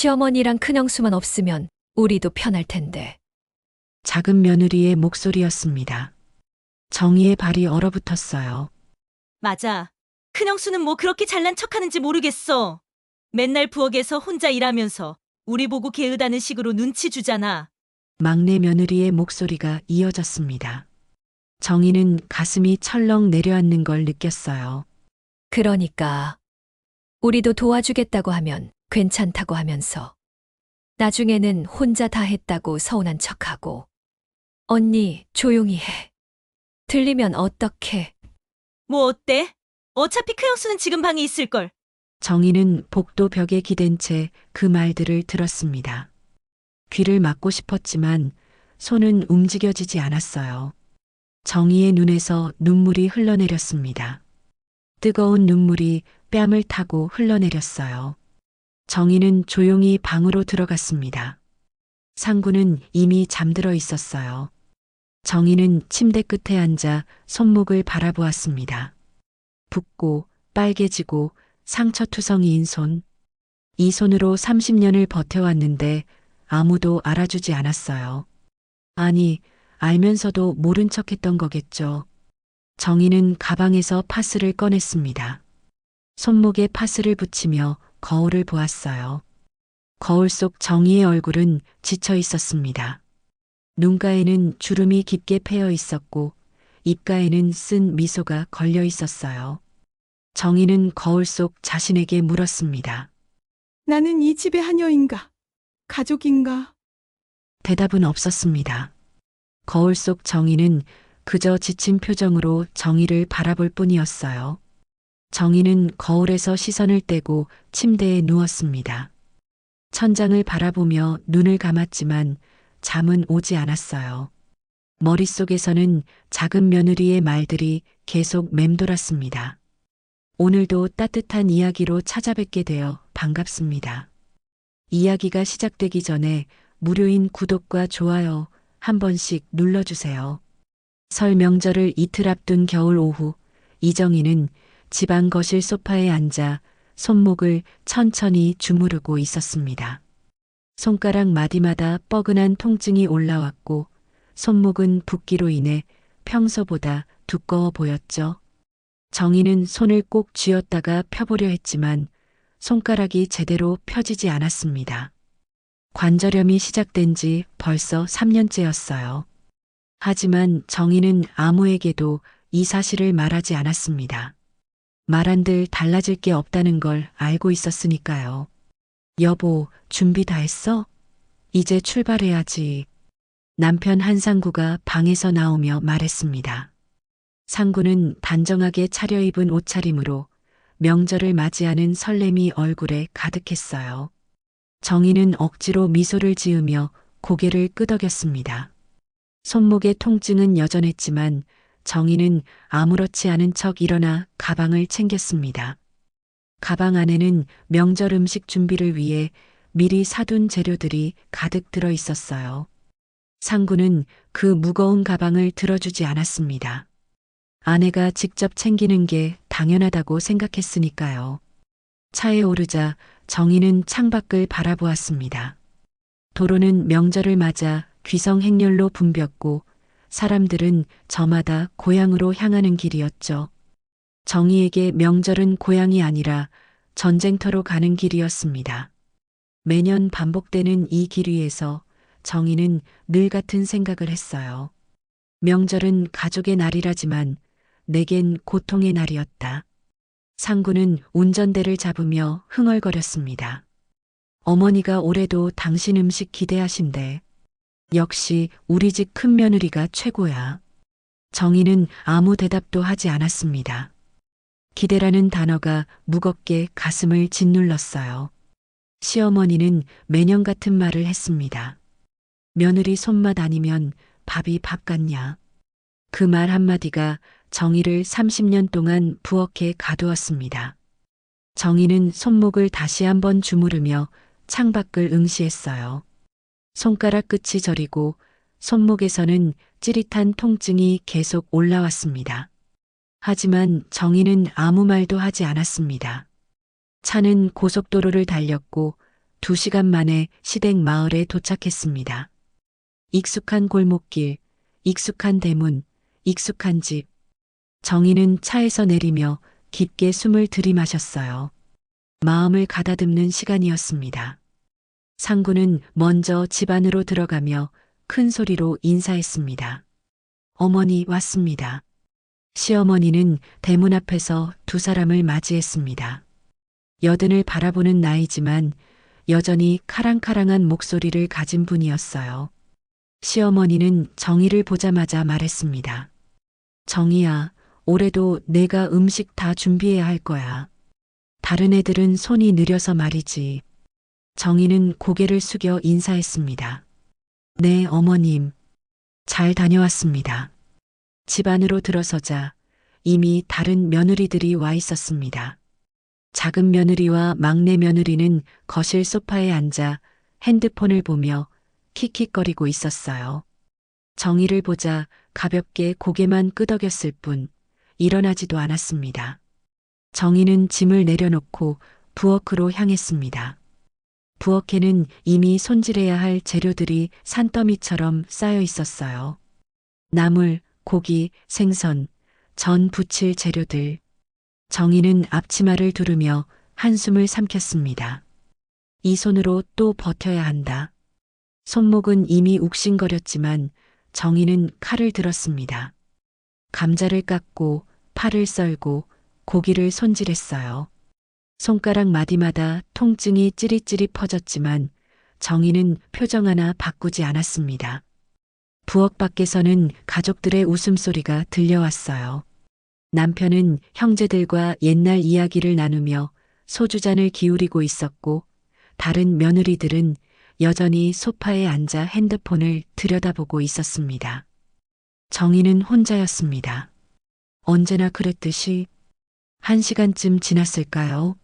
시어머니랑 큰형수만 없으면 우리도 편할 텐데. 작은 며느리의 목소리였습니다. 정희의 발이 얼어붙었어요. 맞아. 큰형수는 뭐 그렇게 잘난 척하는지 모르겠어. 맨날 부엌에서 혼자 일하면서 우리 보고 게으다는 식으로 눈치 주잖아. 막내 며느리의 목소리가 이어졌습니다. 정희는 가슴이 철렁 내려앉는 걸 느꼈어요. 그러니까 우리도 도와주겠다고 하면 괜찮다고 하면서 나중에는 혼자 다 했다고 서운한 척하고. 언니, 조용히 해. 들리면 어떡해. 뭐 어때? 어차피 큰형수는 지금 방에 있을걸. 정희는 복도 벽에 기댄 채 그 말들을 들었습니다. 귀를 막고 싶었지만 손은 움직여지지 않았어요. 정희의 눈에서 눈물이 흘러내렸습니다. 뜨거운 눈물이 뺨을 타고 흘러내렸어요. 정희는 조용히 방으로 들어갔습니다. 상구는 이미 잠들어 있었어요. 정희는 침대 끝에 앉아 손목을 바라보았습니다. 붓고 빨개지고 상처투성이인 손. 이 손으로 30년을 버텨왔는데 아무도 알아주지 않았어요. 아니, 알면서도 모른 척했던 거겠죠. 정희는 가방에서 파스를 꺼냈습니다. 손목에 파스를 붙이며 거울을 보았어요. 거울 속 정희의 얼굴은 지쳐 있었습니다. 눈가에는 주름이 깊게 패여 있었고 입가에는 쓴 미소가 걸려 있었어요. 정희는 거울 속 자신에게 물었습니다. 나는 이 집의 하녀인가? 가족인가? 대답은 없었습니다. 거울 속 정희는 그저 지친 표정으로 정희를 바라볼 뿐이었어요. 정희는 거울에서 시선을 떼고 침대에 누웠습니다. 천장을 바라보며 눈을 감았지만 잠은 오지 않았어요. 머릿속에서는 작은 며느리의 말들이 계속 맴돌았습니다. 오늘도 따뜻한 이야기로 찾아뵙게 되어 반갑습니다. 이야기가 시작되기 전에 무료인 구독과 좋아요 한 번씩 눌러주세요. 설 명절을 이틀 앞둔 겨울 오후, 이정희는 집안 거실 소파에 앉아 손목을 천천히 주무르고 있었습니다. 손가락 마디마다 뻐근한 통증이 올라왔고 손목은 붓기로 인해 평소보다 두꺼워 보였죠. 정희는 손을 꼭 쥐었다가 펴보려 했지만 손가락이 제대로 펴지지 않았습니다. 관절염이 시작된 지 벌써 3년째였어요. 하지만 정희는 아무에게도 이 사실을 말하지 않았습니다. 말한들 달라질 게 없다는 걸 알고 있었으니까요. 여보, 준비 다 했어? 이제 출발해야지. 남편 한상구가 방에서 나오며 말했습니다. 상구는 단정하게 차려입은 옷차림으로 명절을 맞이하는 설렘이 얼굴에 가득했어요. 정희는 억지로 미소를 지으며 고개를 끄덕였습니다. 손목의 통증은 여전했지만 정희는 아무렇지 않은 척 일어나 가방을 챙겼습니다. 가방 안에는 명절 음식 준비를 위해 미리 사둔 재료들이 가득 들어 있었어요. 상구는 그 무거운 가방을 들어주지 않았습니다. 아내가 직접 챙기는 게 당연하다고 생각했으니까요. 차에 오르자 정희는 창밖을 바라보았습니다. 도로는 명절을 맞아 귀성행렬로 붐볐고 사람들은 저마다 고향으로 향하는 길이었죠. 정희에게 명절은 고향이 아니라 전쟁터로 가는 길이었습니다. 매년 반복되는 이 길 위에서 정희는 늘 같은 생각을 했어요. 명절은 가족의 날이라지만 내겐 고통의 날이었다. 상구는 운전대를 잡으며 흥얼거렸습니다. 어머니가 올해도 당신 음식 기대하신대. 역시 우리 집 큰 며느리가 최고야. 정희는 아무 대답도 하지 않았습니다. 기대라는 단어가 무겁게 가슴을 짓눌렀어요. 시어머니는 매년 같은 말을 했습니다. 며느리 손맛 아니면 밥이 밥 같냐. 그 말 한마디가 정희를 30년 동안 부엌에 가두었습니다. 정희는 손목을 다시 한번 주무르며 창밖을 응시했어요. 손가락 끝이 저리고 손목에서는 찌릿한 통증이 계속 올라왔습니다. 하지만 정희는 아무 말도 하지 않았습니다. 차는 고속도로를 달렸고 2시간 만에 시댁 마을에 도착했습니다. 익숙한 골목길, 익숙한 대문, 익숙한 집. 정희는 차에서 내리며 깊게 숨을 들이마셨어요. 마음을 가다듬는 시간이었습니다. 상구는 먼저 집 안으로 들어가며 큰 소리로 인사했습니다. 어머니 왔습니다. 시어머니는 대문 앞에서 두 사람을 맞이했습니다. 여든을 바라보는 나이지만 여전히 카랑카랑한 목소리를 가진 분이었어요. 시어머니는 정희를 보자마자 말했습니다. 정희야, 올해도 내가 음식 다 준비해야 할 거야. 다른 애들은 손이 느려서 말이지. 정희는 고개를 숙여 인사했습니다. 네, 어머님. 잘 다녀왔습니다. 집 안으로 들어서자 이미 다른 며느리들이 와 있었습니다. 작은 며느리와 막내 며느리는 거실 소파에 앉아 핸드폰을 보며 킥킥거리고 있었어요. 정희를 보자 가볍게 고개만 끄덕였을 뿐 일어나지도 않았습니다. 정희는 짐을 내려놓고 부엌으로 향했습니다. 부엌에는 이미 손질해야 할 재료들이 산더미처럼 쌓여 있었어요. 나물, 고기, 생선, 전 부칠 재료들. 정희는 앞치마를 두르며 한숨을 삼켰습니다. 이 손으로 또 버텨야 한다. 손목은 이미 욱신거렸지만 정희는 칼을 들었습니다. 감자를 깎고 파를 썰고 고기를 손질했어요. 손가락 마디마다 통증이 찌릿찌릿 퍼졌지만 정희는 표정 하나 바꾸지 않았습니다. 부엌 밖에서는 가족들의 웃음소리가 들려왔어요. 남편은 형제들과 옛날 이야기를 나누며 소주잔을 기울이고 있었고 다른 며느리들은 여전히 소파에 앉아 핸드폰을 들여다보고 있었습니다. 정희는 혼자였습니다. 언제나 그랬듯이 1시간쯤 지났을까요?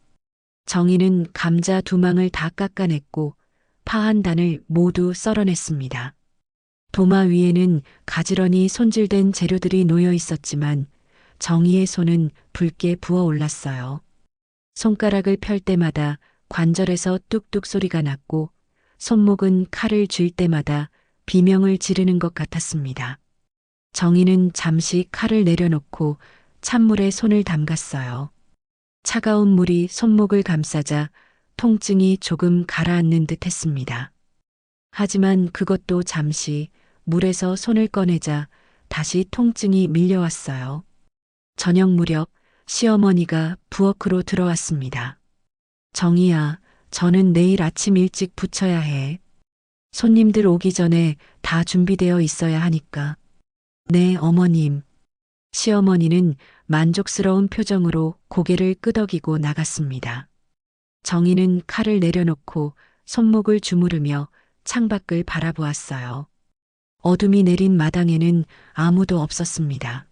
정희는 감자 2망을 다 깎아냈고 파 한 단을 모두 썰어냈습니다. 도마 위에는 가지런히 손질된 재료들이 놓여 있었지만 정희의 손은 붉게 부어올랐어요. 손가락을 펼 때마다 관절에서 뚝뚝 소리가 났고 손목은 칼을 쥘 때마다 비명을 지르는 것 같았습니다. 정희는 잠시 칼을 내려놓고 찬물에 손을 담갔어요. 차가운 물이 손목을 감싸자 통증이 조금 가라앉는 듯 했습니다. 하지만 그것도 잠시 물에서 손을 꺼내자 다시 통증이 밀려왔어요. 저녁 무렵 시어머니가 부엌으로 들어왔습니다. 정희야, 저는 내일 아침 일찍 부쳐야 해. 손님들 오기 전에 다 준비되어 있어야 하니까. 네, 어머님. 시어머니는 만족스러운 표정으로 고개를 끄덕이고 나갔습니다. 정희는 칼을 내려놓고 손목을 주무르며 창밖을 바라보았어요. 어둠이 내린 마당에는 아무도 없었습니다.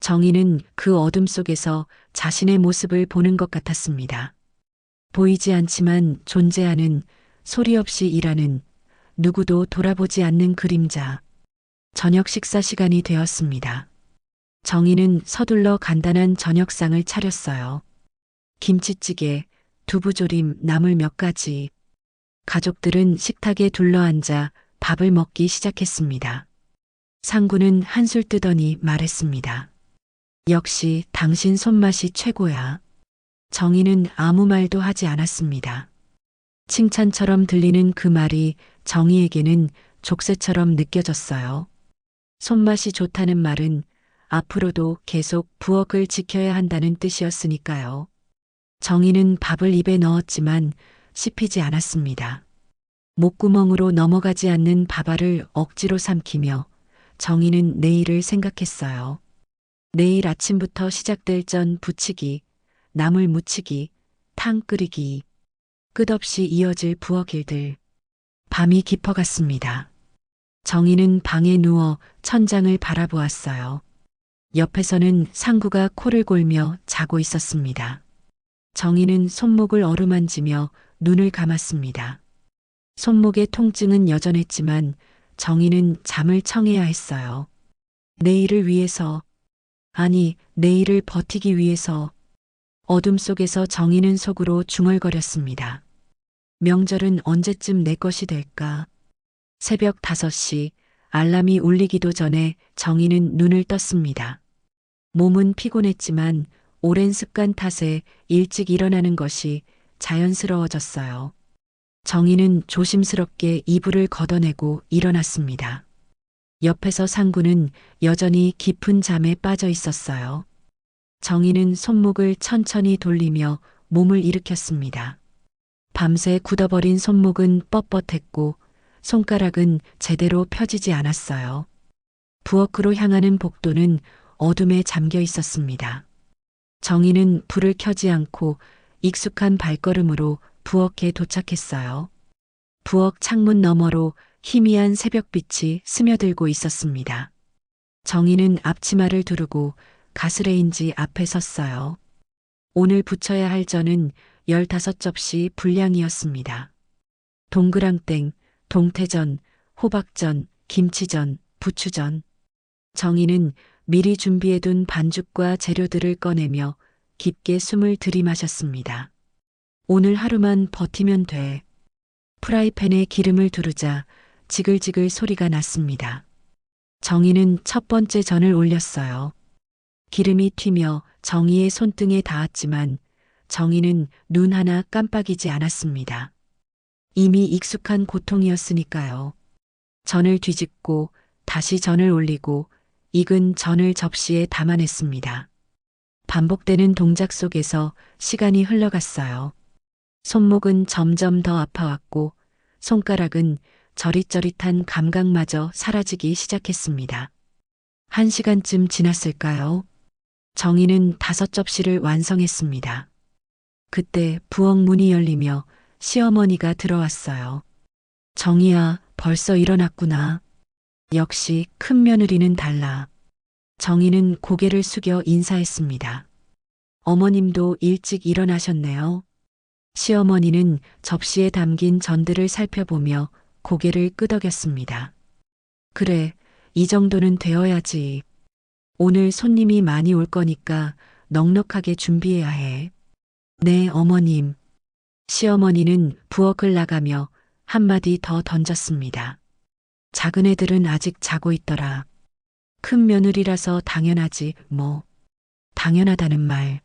정희는 그 어둠 속에서 자신의 모습을 보는 것 같았습니다. 보이지 않지만 존재하는, 소리 없이 일하는, 누구도 돌아보지 않는 그림자. 저녁 식사 시간이 되었습니다. 정희는 서둘러 간단한 저녁상을 차렸어요. 김치찌개, 두부조림, 나물 몇 가지. 가족들은 식탁에 둘러앉아 밥을 먹기 시작했습니다. 상구는 한술 뜨더니 말했습니다. 역시 당신 손맛이 최고야. 정희는 아무 말도 하지 않았습니다. 칭찬처럼 들리는 그 말이 정희에게는 족쇄처럼 느껴졌어요. 손맛이 좋다는 말은 앞으로도 계속 부엌을 지켜야 한다는 뜻이었으니까요. 정희는 밥을 입에 넣었지만 씹히지 않았습니다. 목구멍으로 넘어가지 않는 밥알을 억지로 삼키며 정희는 내일을 생각했어요. 내일 아침부터 시작될 전 부치기, 나물 무치기, 탕 끓이기, 끝없이 이어질 부엌 일들. 밤이 깊어갔습니다. 정희는 방에 누워 천장을 바라보았어요. 옆에서는 상구가 코를 골며 자고 있었습니다. 정희는 손목을 어루만지며 눈을 감았습니다. 손목의 통증은 여전했지만 정희는 잠을 청해야 했어요. 내일을 위해서, 아니, 내일을 버티기 위해서. 어둠 속에서 정희는 속으로 중얼거렸습니다. 명절은 언제쯤 내 것이 될까? 새벽 5시 알람이 울리기도 전에 정희는 눈을 떴습니다. 몸은 피곤했지만 오랜 습관 탓에 일찍 일어나는 것이 자연스러워졌어요. 정희는 조심스럽게 이불을 걷어내고 일어났습니다. 옆에서 상구는 여전히 깊은 잠에 빠져 있었어요. 정희는 손목을 천천히 돌리며 몸을 일으켰습니다. 밤새 굳어버린 손목은 뻣뻣했고 손가락은 제대로 펴지지 않았어요. 부엌으로 향하는 복도는 어둠에 잠겨 있었습니다. 정희는 불을 켜지 않고 익숙한 발걸음으로 부엌에 도착했어요. 부엌 창문 너머로 희미한 새벽빛이 스며들고 있었습니다. 정희는 앞치마를 두르고 가스레인지 앞에 섰어요. 오늘 부쳐야 할 전은 15접시 분량이었습니다. 동그랑땡, 동태전, 호박전, 김치전, 부추전. 정희는 미리 준비해둔 반죽과 재료들을 꺼내며 깊게 숨을 들이마셨습니다. 오늘 하루만 버티면 돼. 프라이팬에 기름을 두르자 지글지글 소리가 났습니다. 정희는 첫 번째 전을 올렸어요. 기름이 튀며 정희의 손등에 닿았지만 정희는 눈 하나 깜빡이지 않았습니다. 이미 익숙한 고통이었으니까요. 전을 뒤집고 다시 전을 올리고 익은 전을 접시에 담아냈습니다. 반복되는 동작 속에서 시간이 흘러갔어요. 손목은 점점 더 아파왔고 손가락은 저릿저릿한 감각마저 사라지기 시작했습니다. 1시간쯤 지났을까요? 정희는 5접시를 완성했습니다. 그때 부엌 문이 열리며 시어머니가 들어왔어요. 정희야, 벌써 일어났구나. 역시 큰 며느리는 달라. 정희는 고개를 숙여 인사했습니다. 어머님도 일찍 일어나셨네요. 시어머니는 접시에 담긴 전들을 살펴보며 고개를 끄덕였습니다. 그래, 이 정도는 되어야지. 오늘 손님이 많이 올 거니까 넉넉하게 준비해야 해. 네, 어머님. 시어머니는 부엌을 나가며 한마디 더 던졌습니다. 작은 애들은 아직 자고 있더라. 큰 며느리라서 당연하지, 뭐. 당연하다는 말.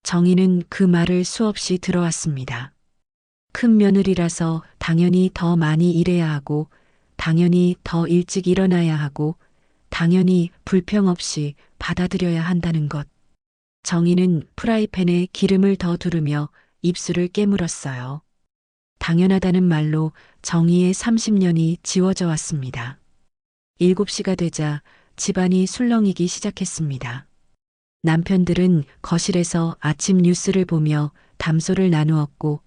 정희는 그 말을 수없이 들어왔습니다. 큰 며느리라서 당연히 더 많이 일해야 하고, 당연히 더 일찍 일어나야 하고, 당연히 불평 없이 받아들여야 한다는 것. 정희는 프라이팬에 기름을 더 두르며 입술을 깨물었어요. 당연하다는 말로 정희의 30년이 지워져 왔습니다. 7시가 되자 집안이 술렁이기 시작했습니다. 남편들은 거실에서 아침 뉴스를 보며 담소를 나누었고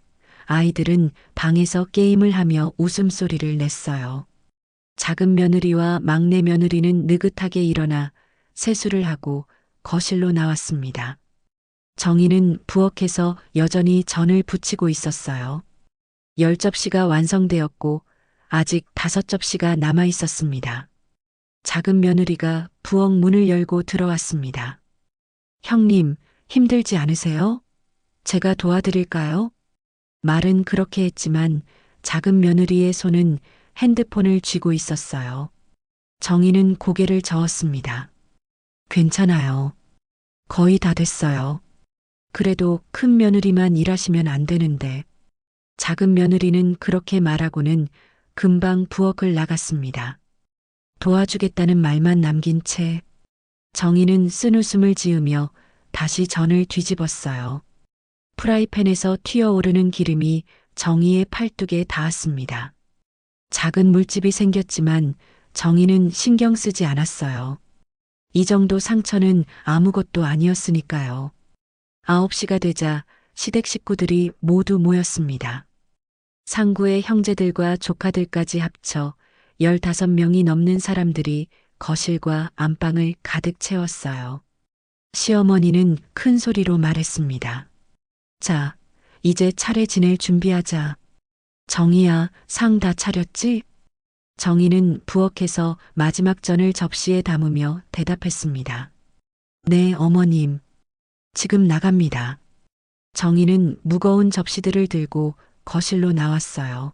아이들은 방에서 게임을 하며 웃음소리를 냈어요. 작은 며느리와 막내 며느리는 느긋하게 일어나 세수를 하고 거실로 나왔습니다. 정희는 부엌에서 여전히 전을 부치고 있었어요. 10접시가 완성되었고 아직 5접시가 남아 있었습니다. 작은 며느리가 부엌 문을 열고 들어왔습니다. 형님, 힘들지 않으세요? 제가 도와드릴까요? 말은 그렇게 했지만 작은 며느리의 손은 핸드폰을 쥐고 있었어요. 정희는 고개를 저었습니다. 괜찮아요. 거의 다 됐어요. 그래도 큰 며느리만 일하시면 안 되는데. 작은 며느리는 그렇게 말하고는 금방 부엌을 나갔습니다. 도와주겠다는 말만 남긴 채 정희는 쓴웃음을 지으며 다시 전을 뒤집었어요. 프라이팬에서 튀어오르는 기름이 정희의 팔뚝에 닿았습니다. 작은 물집이 생겼지만 정희는 신경 쓰지 않았어요. 이 정도 상처는 아무것도 아니었으니까요. 9시가 되자 시댁 식구들이 모두 모였습니다. 상구의 형제들과 조카들까지 합쳐 15명이 넘는 사람들이 거실과 안방을 가득 채웠어요. 시어머니는 큰 소리로 말했습니다. 자, 이제 차례 지낼 준비하자. 정희야, 상 다 차렸지? 정희는 부엌에서 마지막 전을 접시에 담으며 대답했습니다. 네, 어머님. 지금 나갑니다. 정희는 무거운 접시들을 들고 거실로 나왔어요.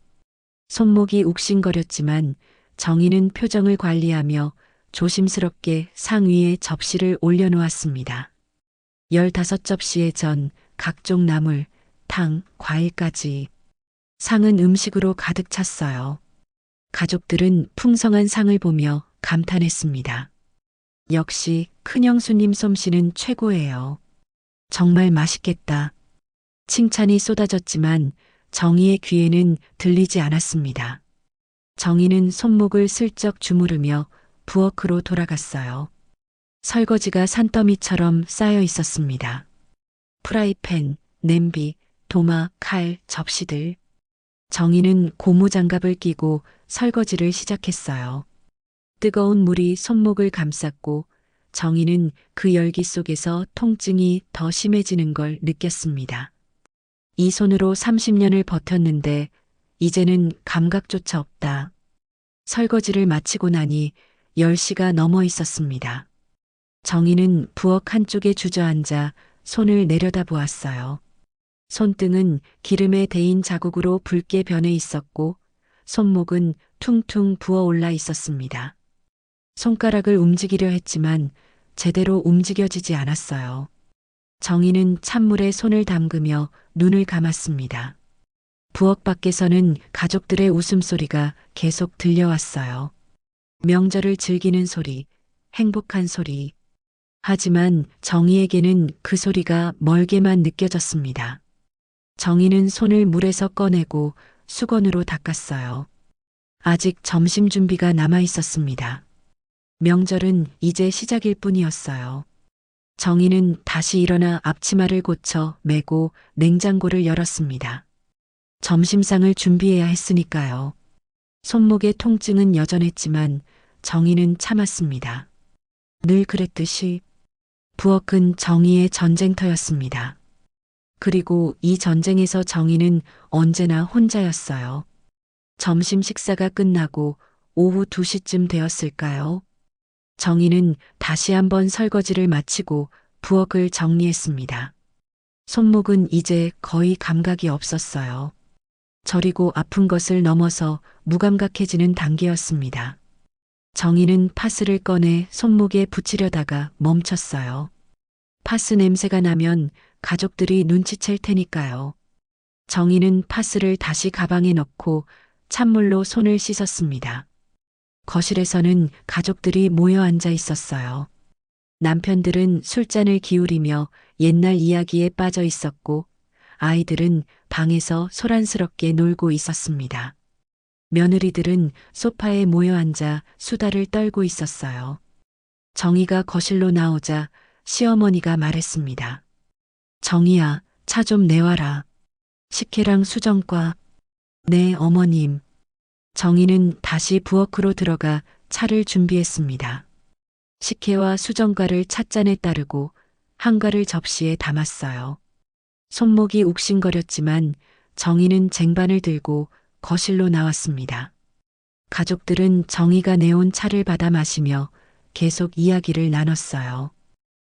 손목이 욱신거렸지만 정희는 표정을 관리하며 조심스럽게 상 위에 접시를 올려놓았습니다. 15접시의 전, 각종 나물, 탕, 과일까지. 상은 음식으로 가득 찼어요. 가족들은 풍성한 상을 보며 감탄했습니다. 역시 큰형수님 솜씨는 최고예요. 정말 맛있겠다. 칭찬이 쏟아졌지만 정희의 귀에는 들리지 않았습니다. 정희는 손목을 슬쩍 주무르며 부엌으로 돌아갔어요. 설거지가 산더미처럼 쌓여 있었습니다. 프라이팬, 냄비, 도마, 칼, 접시들. 정희는 고무장갑을 끼고 설거지를 시작했어요. 뜨거운 물이 손목을 감쌌고 정희는 그 열기 속에서 통증이 더 심해지는 걸 느꼈습니다. 이 손으로 30년을 버텼는데 이제는 감각조차 없다. 설거지를 마치고 나니 10시가 넘어 있었습니다. 정희는 부엌 한쪽에 주저앉아 손을 내려다보았어요. 손등은 기름에 데인 자국으로 붉게 변해 있었고 손목은 퉁퉁 부어올라 있었습니다. 손가락을 움직이려 했지만 제대로 움직여지지 않았어요. 정희는 찬물에 손을 담그며 눈을 감았습니다. 부엌 밖에서는 가족들의 웃음소리가 계속 들려왔어요. 명절을 즐기는 소리, 행복한 소리. 하지만 정희에게는 그 소리가 멀게만 느껴졌습니다. 정희는 손을 물에서 꺼내고 수건으로 닦았어요. 아직 점심 준비가 남아 있었습니다. 명절은 이제 시작일 뿐이었어요. 정희는 다시 일어나 앞치마를 고쳐 매고 냉장고를 열었습니다. 점심상을 준비해야 했으니까요. 손목의 통증은 여전했지만 정희는 참았습니다. 늘 그랬듯이 부엌은 정희의 전쟁터였습니다. 그리고 이 전쟁에서 정희는 언제나 혼자였어요. 점심 식사가 끝나고 오후 2시쯤 되었을까요? 정희는 다시 한번 설거지를 마치고 부엌을 정리했습니다. 손목은 이제 거의 감각이 없었어요. 저리고 아픈 것을 넘어서 무감각해지는 단계였습니다. 정희는 파스를 꺼내 손목에 붙이려다가 멈췄어요. 파스 냄새가 나면 가족들이 눈치챌 테니까요. 정희는 파스를 다시 가방에 넣고 찬물로 손을 씻었습니다. 거실에서는 가족들이 모여 앉아 있었어요. 남편들은 술잔을 기울이며 옛날 이야기에 빠져 있었고 아이들은 방에서 소란스럽게 놀고 있었습니다. 며느리들은 소파에 모여 앉아 수다를 떨고 있었어요. 정희가 거실로 나오자 시어머니가 말했습니다. 정희야, 차 좀 내와라. 식혜랑 수정과. 네, 어머님. 정희는 다시 부엌으로 들어가 차를 준비했습니다. 식혜와 수정과를 찻잔에 따르고 한과를 접시에 담았어요. 손목이 욱신거렸지만 정희는 쟁반을 들고 거실로 나왔습니다. 가족들은 정희가 내온 차를 받아 마시며 계속 이야기를 나눴어요.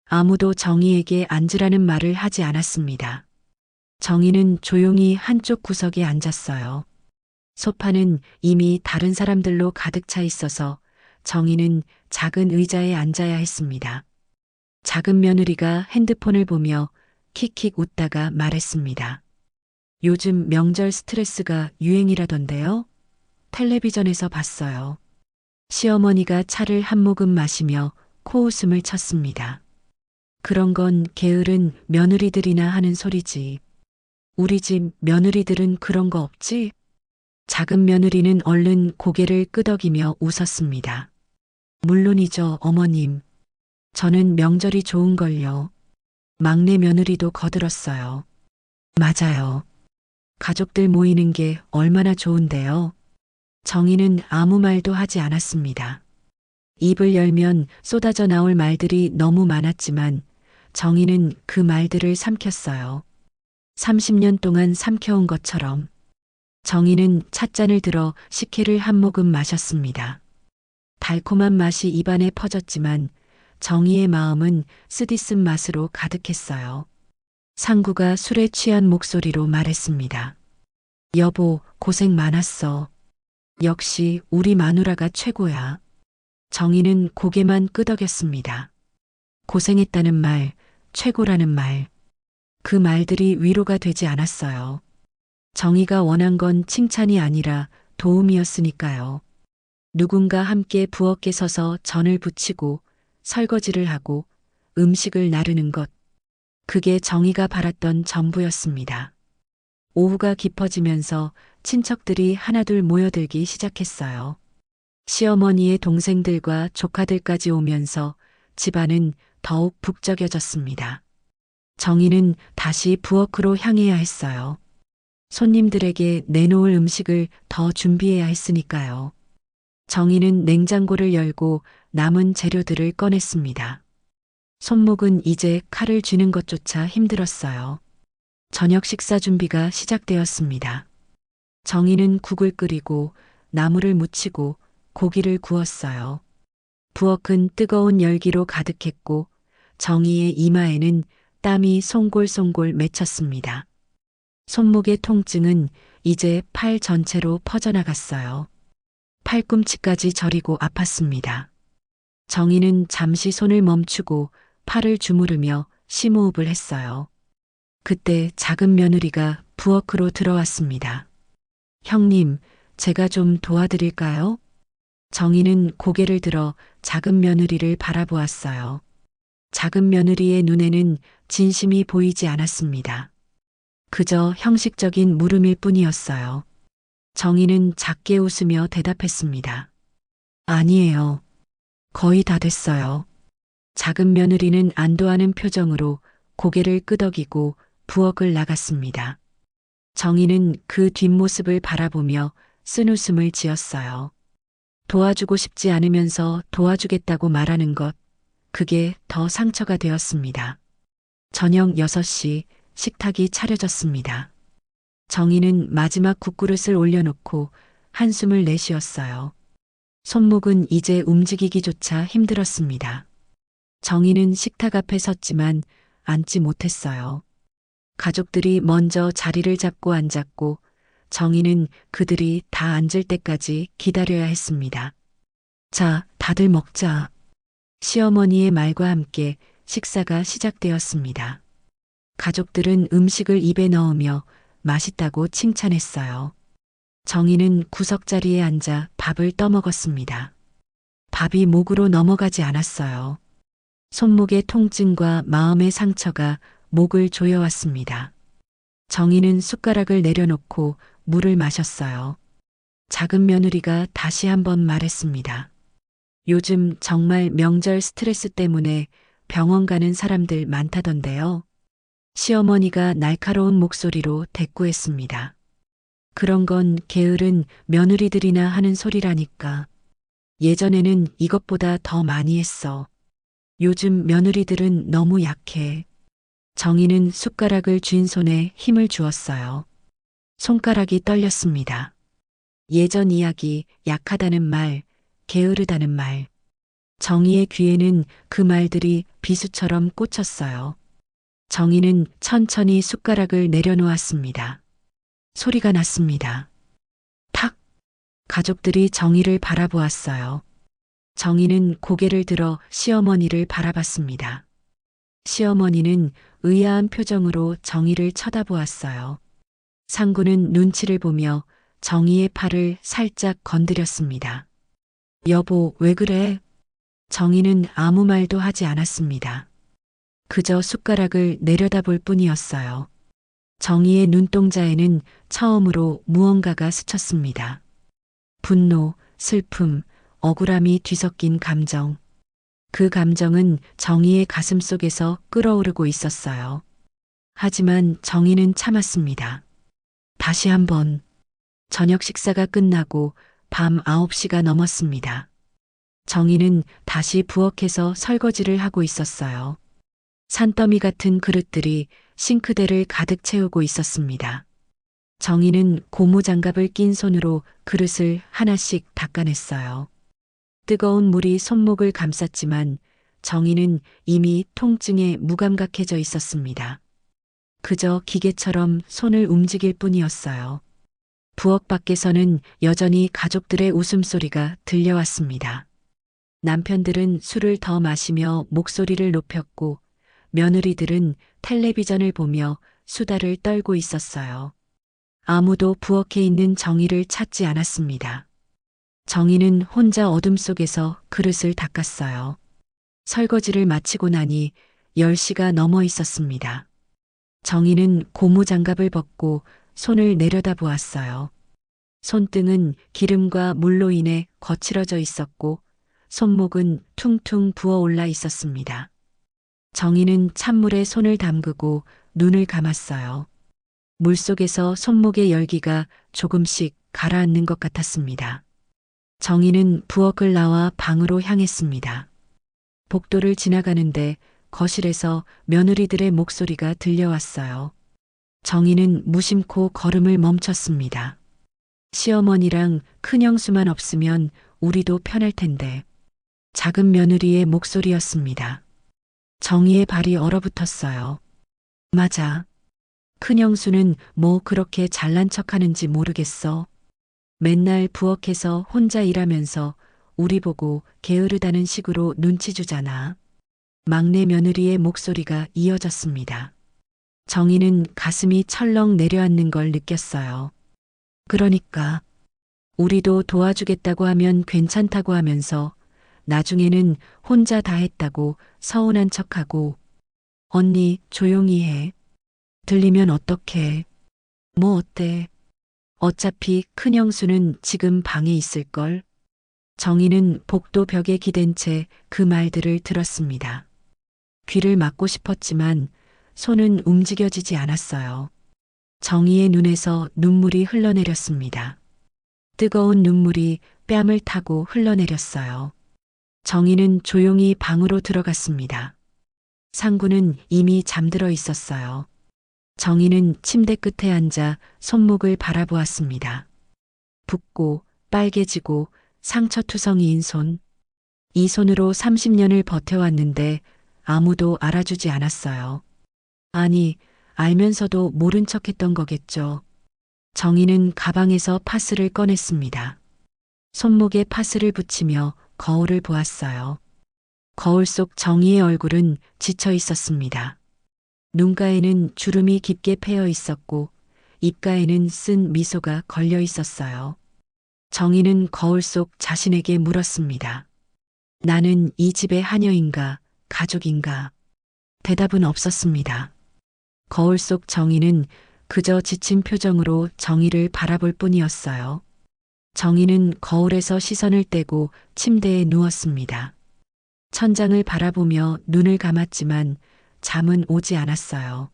아무도 정희에게 앉으라는 말을 하지 않았습니다. 정희는 조용히 한쪽 구석에 앉았어요. 소파는 이미 다른 사람들로 가득 차 있어서 정희는 작은 의자에 앉아야 했습니다. 작은 며느리가 핸드폰을 보며 킥킥 웃다가 말했습니다. 요즘 명절 스트레스가 유행이라던데요? 텔레비전에서 봤어요. 시어머니가 차를 한 모금 마시며 코웃음을 쳤습니다. 그런 건 게으른 며느리들이나 하는 소리지. 우리 집 며느리들은 그런 거 없지? 작은 며느리는 얼른 고개를 끄덕이며 웃었습니다. 물론이죠, 어머님. 저는 명절이 좋은걸요. 막내 며느리도 거들었어요. 맞아요. 가족들 모이는 게 얼마나 좋은데요. 정희는 아무 말도 하지 않았습니다. 입을 열면 쏟아져 나올 말들이 너무 많았지만 정희는 그 말들을 삼켰어요. 30년 동안 삼켜온 것처럼. 정희는 찻잔을 들어 식혜를 한 모금 마셨습니다. 달콤한 맛이 입안에 퍼졌지만 정희의 마음은 쓰디쓴 맛으로 가득했어요. 상구가 술에 취한 목소리로 말했습니다. 여보, 고생 많았어. 역시 우리 마누라가 최고야. 정희는 고개만 끄덕였습니다. 고생했다는 말, 최고라는 말. 그 말들이 위로가 되지 않았어요. 정희가 원한 건 칭찬이 아니라 도움이었으니까요. 누군가 함께 부엌에 서서 전을 부치고 설거지를 하고 음식을 나르는 것. 그게 정희가 바랐던 전부였습니다. 오후가 깊어지면서 친척들이 하나둘 모여들기 시작했어요. 시어머니의 동생들과 조카들까지 오면서 집안은 더욱 북적여졌습니다. 정희는 다시 부엌으로 향해야 했어요. 손님들에게 내놓을 음식을 더 준비해야 했으니까요. 정희는 냉장고를 열고 남은 재료들을 꺼냈습니다. 손목은 이제 칼을 쥐는 것조차 힘들었어요. 저녁 식사 준비가 시작되었습니다. 정희는 국을 끓이고 나물을 무치고 고기를 구웠어요. 부엌은 뜨거운 열기로 가득했고 정희의 이마에는 땀이 송골송골 맺혔습니다. 손목의 통증은 이제 팔 전체로 퍼져나갔어요. 팔꿈치까지 저리고 아팠습니다. 정희는 잠시 손을 멈추고 팔을 주무르며 심호흡을 했어요. 그때 작은 며느리가 부엌으로 들어왔습니다. 형님, 제가 좀 도와드릴까요? 정희는 고개를 들어 작은 며느리를 바라보았어요. 작은 며느리의 눈에는 진심이 보이지 않았습니다. 그저 형식적인 물음일 뿐이었어요. 정희는 작게 웃으며 대답했습니다. 아니에요. 거의 다 됐어요. 작은 며느리는 안도하는 표정으로 고개를 끄덕이고 부엌을 나갔습니다. 정희는 그 뒷모습을 바라보며 쓴웃음을 지었어요. 도와주고 싶지 않으면서 도와주겠다고 말하는 것, 그게 더 상처가 되었습니다. 저녁 6시 식탁이 차려졌습니다. 정희는 마지막 국그릇을 올려놓고 한숨을 내쉬었어요. 손목은 이제 움직이기조차 힘들었습니다. 정희는 식탁 앞에 섰지만 앉지 못했어요. 가족들이 먼저 자리를 잡고 앉았고 정희는 그들이 다 앉을 때까지 기다려야 했습니다. 자, 다들 먹자. 시어머니의 말과 함께 식사가 시작되었습니다. 가족들은 음식을 입에 넣으며 맛있다고 칭찬했어요. 정희는 구석자리에 앉아 밥을 떠먹었습니다. 밥이 목으로 넘어가지 않았어요. 손목의 통증과 마음의 상처가 목을 조여왔습니다. 정희는 숟가락을 내려놓고 물을 마셨어요. 작은 며느리가 다시 한번 말했습니다. 요즘 정말 명절 스트레스 때문에 병원 가는 사람들 많다던데요. 시어머니가 날카로운 목소리로 대꾸했습니다. 그런 건 게으른 며느리들이나 하는 소리라니까. 예전에는 이것보다 더 많이 했어. 요즘 며느리들은 너무 약해. 정희는 숟가락을 쥔 손에 힘을 주었어요. 손가락이 떨렸습니다. 예전 이야기, 약하다는 말, 게으르다는 말. 정희의 귀에는 그 말들이 비수처럼 꽂혔어요. 정희는 천천히 숟가락을 내려놓았습니다. 소리가 났습니다. 탁! 가족들이 정희를 바라보았어요. 정희는 고개를 들어 시어머니를 바라봤습니다. 시어머니는 의아한 표정으로 정희를 쳐다보았어요. 상구는 눈치를 보며 정희의 팔을 살짝 건드렸습니다. 여보, 왜 그래? 정희는 아무 말도 하지 않았습니다. 그저 숟가락을 내려다볼 뿐이었어요. 정희의 눈동자에는 처음으로 무언가가 스쳤습니다. 분노, 슬픔, 억울함이 뒤섞인 감정. 그 감정은 정희의 가슴 속에서 끓어오르고 있었어요. 하지만 정희는 참았습니다. 다시 한번. 저녁 식사가 끝나고 밤 9시가 넘었습니다. 정희는 다시 부엌에서 설거지를 하고 있었어요. 산더미 같은 그릇들이 싱크대를 가득 채우고 있었습니다. 정희는 고무장갑을 낀 손으로 그릇을 하나씩 닦아냈어요. 뜨거운 물이 손목을 감쌌지만 정희는 이미 통증에 무감각해져 있었습니다. 그저 기계처럼 손을 움직일 뿐이었어요. 부엌 밖에서는 여전히 가족들의 웃음소리가 들려왔습니다. 남편들은 술을 더 마시며 목소리를 높였고 며느리들은 텔레비전을 보며 수다를 떨고 있었어요. 아무도 부엌에 있는 정희를 찾지 않았습니다. 정희는 혼자 어둠 속에서 그릇을 닦았어요. 설거지를 마치고 나니 10시가 넘어 있었습니다. 정희는 고무장갑을 벗고 손을 내려다보았어요. 손등은 기름과 물로 인해 거칠어져 있었고 손목은 퉁퉁 부어올라 있었습니다. 정희는 찬물에 손을 담그고 눈을 감았어요. 물속에서 손목의 열기가 조금씩 가라앉는 것 같았습니다. 정희는 부엌을 나와 방으로 향했습니다. 복도를 지나가는데 거실에서 며느리들의 목소리가 들려왔어요. 정희는 무심코 걸음을 멈췄습니다. 시어머니랑 큰형수만 없으면 우리도 편할 텐데. 작은 며느리의 목소리였습니다. 정희의 발이 얼어붙었어요. 맞아. 큰형수는 뭐 그렇게 잘난 척하는지 모르겠어. 맨날 부엌에서 혼자 일하면서 우리 보고 게으르다는 식으로 눈치 주잖아. 막내 며느리의 목소리가 이어졌습니다. 정희는 가슴이 철렁 내려앉는 걸 느꼈어요. 그러니까 우리도 도와주겠다고 하면 괜찮다고 하면서 나중에는 혼자 다 했다고 서운한 척하고 언니 조용히 해. 들리면 어떡해. 뭐 어때. 어차피 큰형수는 지금 방에 있을걸. 정희는 복도 벽에 기댄 채 그 말들을 들었습니다. 귀를 막고 싶었지만 손은 움직여지지 않았어요. 정희의 눈에서 눈물이 흘러내렸습니다. 뜨거운 눈물이 뺨을 타고 흘러내렸어요. 정희는 조용히 방으로 들어갔습니다. 상구는 이미 잠들어 있었어요. 정희는 침대 끝에 앉아 손목을 바라보았습니다. 붓고 빨개지고 상처투성이인 손. 이 손으로 30년을 버텨왔는데 아무도 알아주지 않았어요. 아니, 알면서도 모른 척했던 거겠죠. 정희는 가방에서 파스를 꺼냈습니다. 손목에 파스를 붙이며 거울을 보았어요. 거울 속 정희의 얼굴은 지쳐 있었습니다. 눈가에는 주름이 깊게 패여 있었고 입가에는 쓴 미소가 걸려 있었어요. 정희는 거울 속 자신에게 물었습니다. 나는 이 집의 하녀인가, 가족인가? 대답은 없었습니다. 거울 속 정희는 그저 지친 표정으로 정희를 바라볼 뿐이었어요. 정희는 거울에서 시선을 떼고 침대에 누웠습니다. 천장을 바라보며 눈을 감았지만 잠은 오지 않았어요.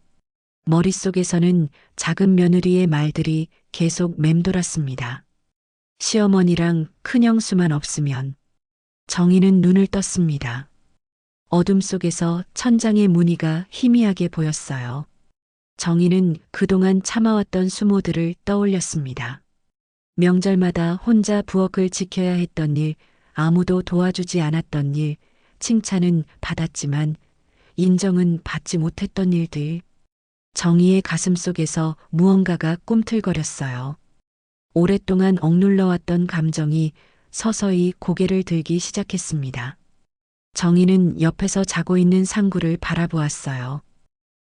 머릿속에서는 작은 며느리의 말들이 계속 맴돌았습니다. 시어머니랑 큰형수만 없으면. 정희는 눈을 떴습니다. 어둠 속에서 천장의 무늬가 희미하게 보였어요. 정희는 그동안 참아왔던 수모들을 떠올렸습니다. 명절마다 혼자 부엌을 지켜야 했던 일, 아무도 도와주지 않았던 일, 칭찬은 받았지만 인정은 받지 못했던 일들. 정희의 가슴 속에서 무언가가 꿈틀거렸어요. 오랫동안 억눌러왔던 감정이 서서히 고개를 들기 시작했습니다. 정희는 옆에서 자고 있는 상구를 바라보았어요.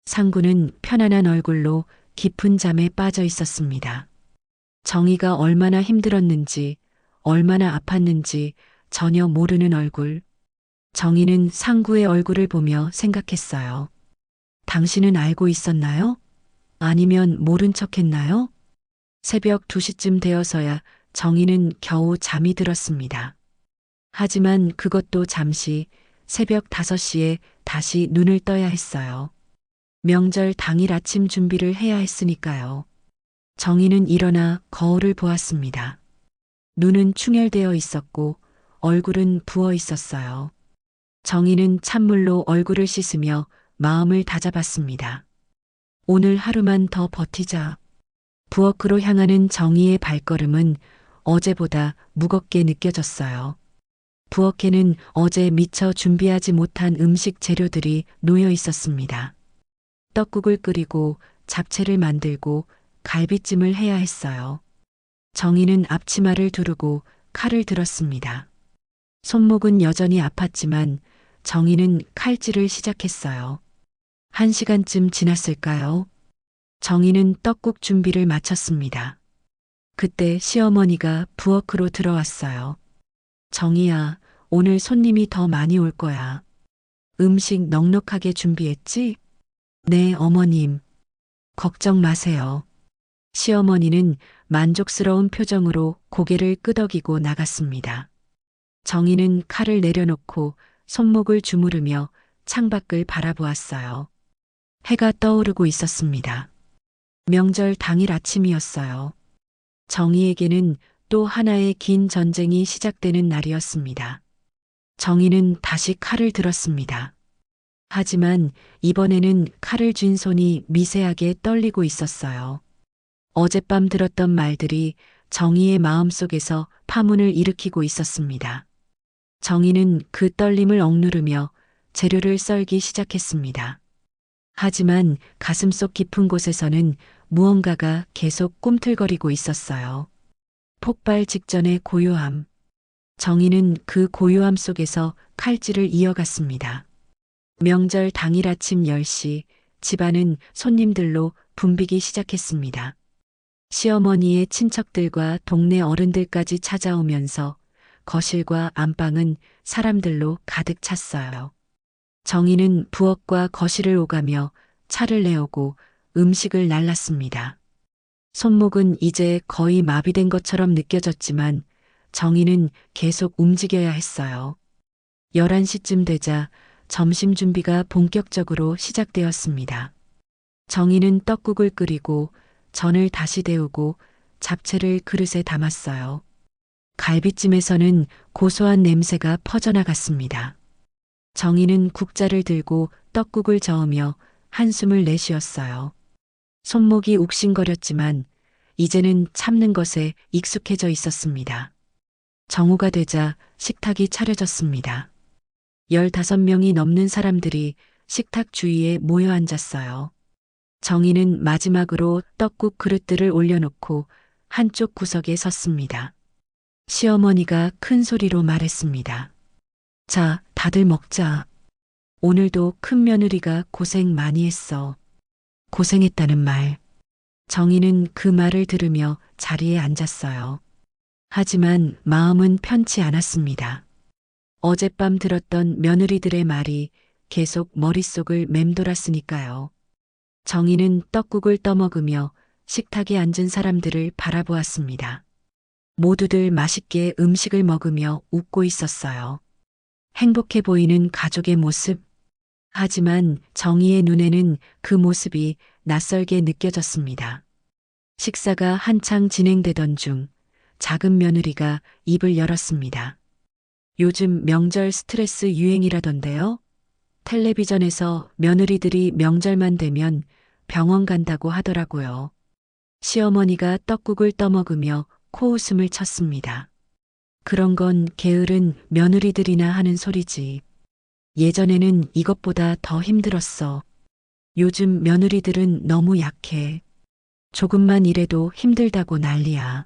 상구는 편안한 얼굴로 깊은 잠에 빠져 있었습니다. 정희가 얼마나 힘들었는지, 얼마나 아팠는지 전혀 모르는 얼굴. 정희는 상구의 얼굴을 보며 생각했어요. 당신은 알고 있었나요? 아니면 모른 척 했나요? 새벽 2시쯤 되어서야 정희는 겨우 잠이 들었습니다. 하지만 그것도 잠시 새벽 5시에 다시 눈을 떠야 했어요. 명절 당일 아침 준비를 해야 했으니까요. 정희는 일어나 거울을 보았습니다. 눈은 충혈되어 있었고 얼굴은 부어 있었어요. 정희는 찬물로 얼굴을 씻으며 마음을 다잡았습니다. 오늘 하루만 더 버티자. 부엌으로 향하는 정희의 발걸음은 어제보다 무겁게 느껴졌어요. 부엌에는 어제 미처 준비하지 못한 음식 재료들이 놓여 있었습니다. 떡국을 끓이고 잡채를 만들고 갈비찜을 해야 했어요. 정희는 앞치마를 두르고 칼을 들었습니다. 손목은 여전히 아팠지만 정희는 칼질을 시작했어요. 1시간쯤 지났을까요? 정희는 떡국 준비를 마쳤습니다. 그때 시어머니가 부엌으로 들어왔어요. 정희야, 오늘 손님이 더 많이 올 거야. 음식 넉넉하게 준비했지? 네, 어머님. 걱정 마세요. 시어머니는 만족스러운 표정으로 고개를 끄덕이고 나갔습니다. 정희는 칼을 내려놓고 손목을 주무르며 창밖을 바라보았어요. 해가 떠오르고 있었습니다. 명절 당일 아침이었어요. 정희에게는 또 하나의 긴 전쟁이 시작되는 날이었습니다. 정희는 다시 칼을 들었습니다. 하지만 이번에는 칼을 쥔 손이 미세하게 떨리고 있었어요. 어젯밤 들었던 말들이 정희의 마음속에서 파문을 일으키고 있었습니다. 정희는 그 떨림을 억누르며 재료를 썰기 시작했습니다. 하지만 가슴속 깊은 곳에서는 무언가가 계속 꿈틀거리고 있었어요. 폭발 직전의 고요함. 정희는 그 고요함 속에서 칼질을 이어갔습니다. 명절 당일 아침 10시, 집안은 손님들로 붐비기 시작했습니다. 시어머니의 친척들과 동네 어른들까지 찾아오면서 거실과 안방은 사람들로 가득 찼어요. 정희는 부엌과 거실을 오가며 차를 내오고 음식을 날랐습니다. 손목은 이제 거의 마비된 것처럼 느껴졌지만 정희는 계속 움직여야 했어요. 11시쯤 되자 점심 준비가 본격적으로 시작되었습니다. 정희는 떡국을 끓이고 전을 다시 데우고 잡채를 그릇에 담았어요. 갈비찜에서는 고소한 냄새가 퍼져나갔습니다. 정희는 국자를 들고 떡국을 저으며 한숨을 내쉬었어요. 손목이 욱신거렸지만 이제는 참는 것에 익숙해져 있었습니다. 정오가 되자 식탁이 차려졌습니다. 15명이 넘는 사람들이 식탁 주위에 모여 앉았어요. 정희는 마지막으로 떡국 그릇들을 올려놓고 한쪽 구석에 섰습니다. 시어머니가 큰 소리로 말했습니다. 자, 다들 먹자. 오늘도 큰 며느리가 고생 많이 했어. 고생했다는 말. 정희는 그 말을 들으며 자리에 앉았어요. 하지만 마음은 편치 않았습니다. 어젯밤 들었던 며느리들의 말이 계속 머릿속을 맴돌았으니까요. 정희는 떡국을 떠먹으며 식탁에 앉은 사람들을 바라보았습니다. 모두들 맛있게 음식을 먹으며 웃고 있었어요. 행복해 보이는 가족의 모습. 하지만 정희의 눈에는 그 모습이 낯설게 느껴졌습니다. 식사가 한창 진행되던 중 작은 며느리가 입을 열었습니다. 요즘 명절 스트레스 유행이라던데요? 텔레비전에서 며느리들이 명절만 되면 병원 간다고 하더라고요. 시어머니가 떡국을 떠먹으며 코웃음을 쳤습니다. 그런 건 게으른 며느리들이나 하는 소리지. 예전에는 이것보다 더 힘들었어. 요즘 며느리들은 너무 약해. 조금만 일해도 힘들다고 난리야.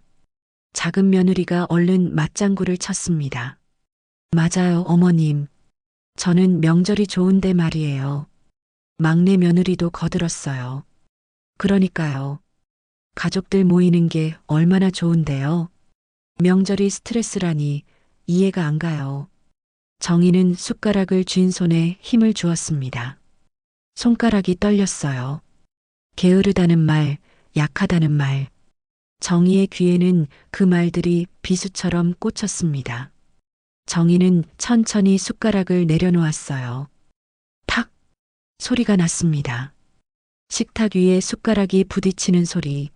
작은 며느리가 얼른 맞장구를 쳤습니다. 맞아요, 어머님. 저는 명절이 좋은데 말이에요. 막내 며느리도 거들었어요. 그러니까요. 가족들 모이는 게 얼마나 좋은데요. 명절이 스트레스라니 이해가 안 가요. 정희는 숟가락을 쥔 손에 힘을 주었습니다. 손가락이 떨렸어요. 게으르다는 말, 약하다는 말. 정희의 귀에는 그 말들이 비수처럼 꽂혔습니다. 정희는 천천히 숟가락을 내려놓았어요. 탁! 소리가 났습니다. 식탁 위에 숟가락이 부딪히는 소리.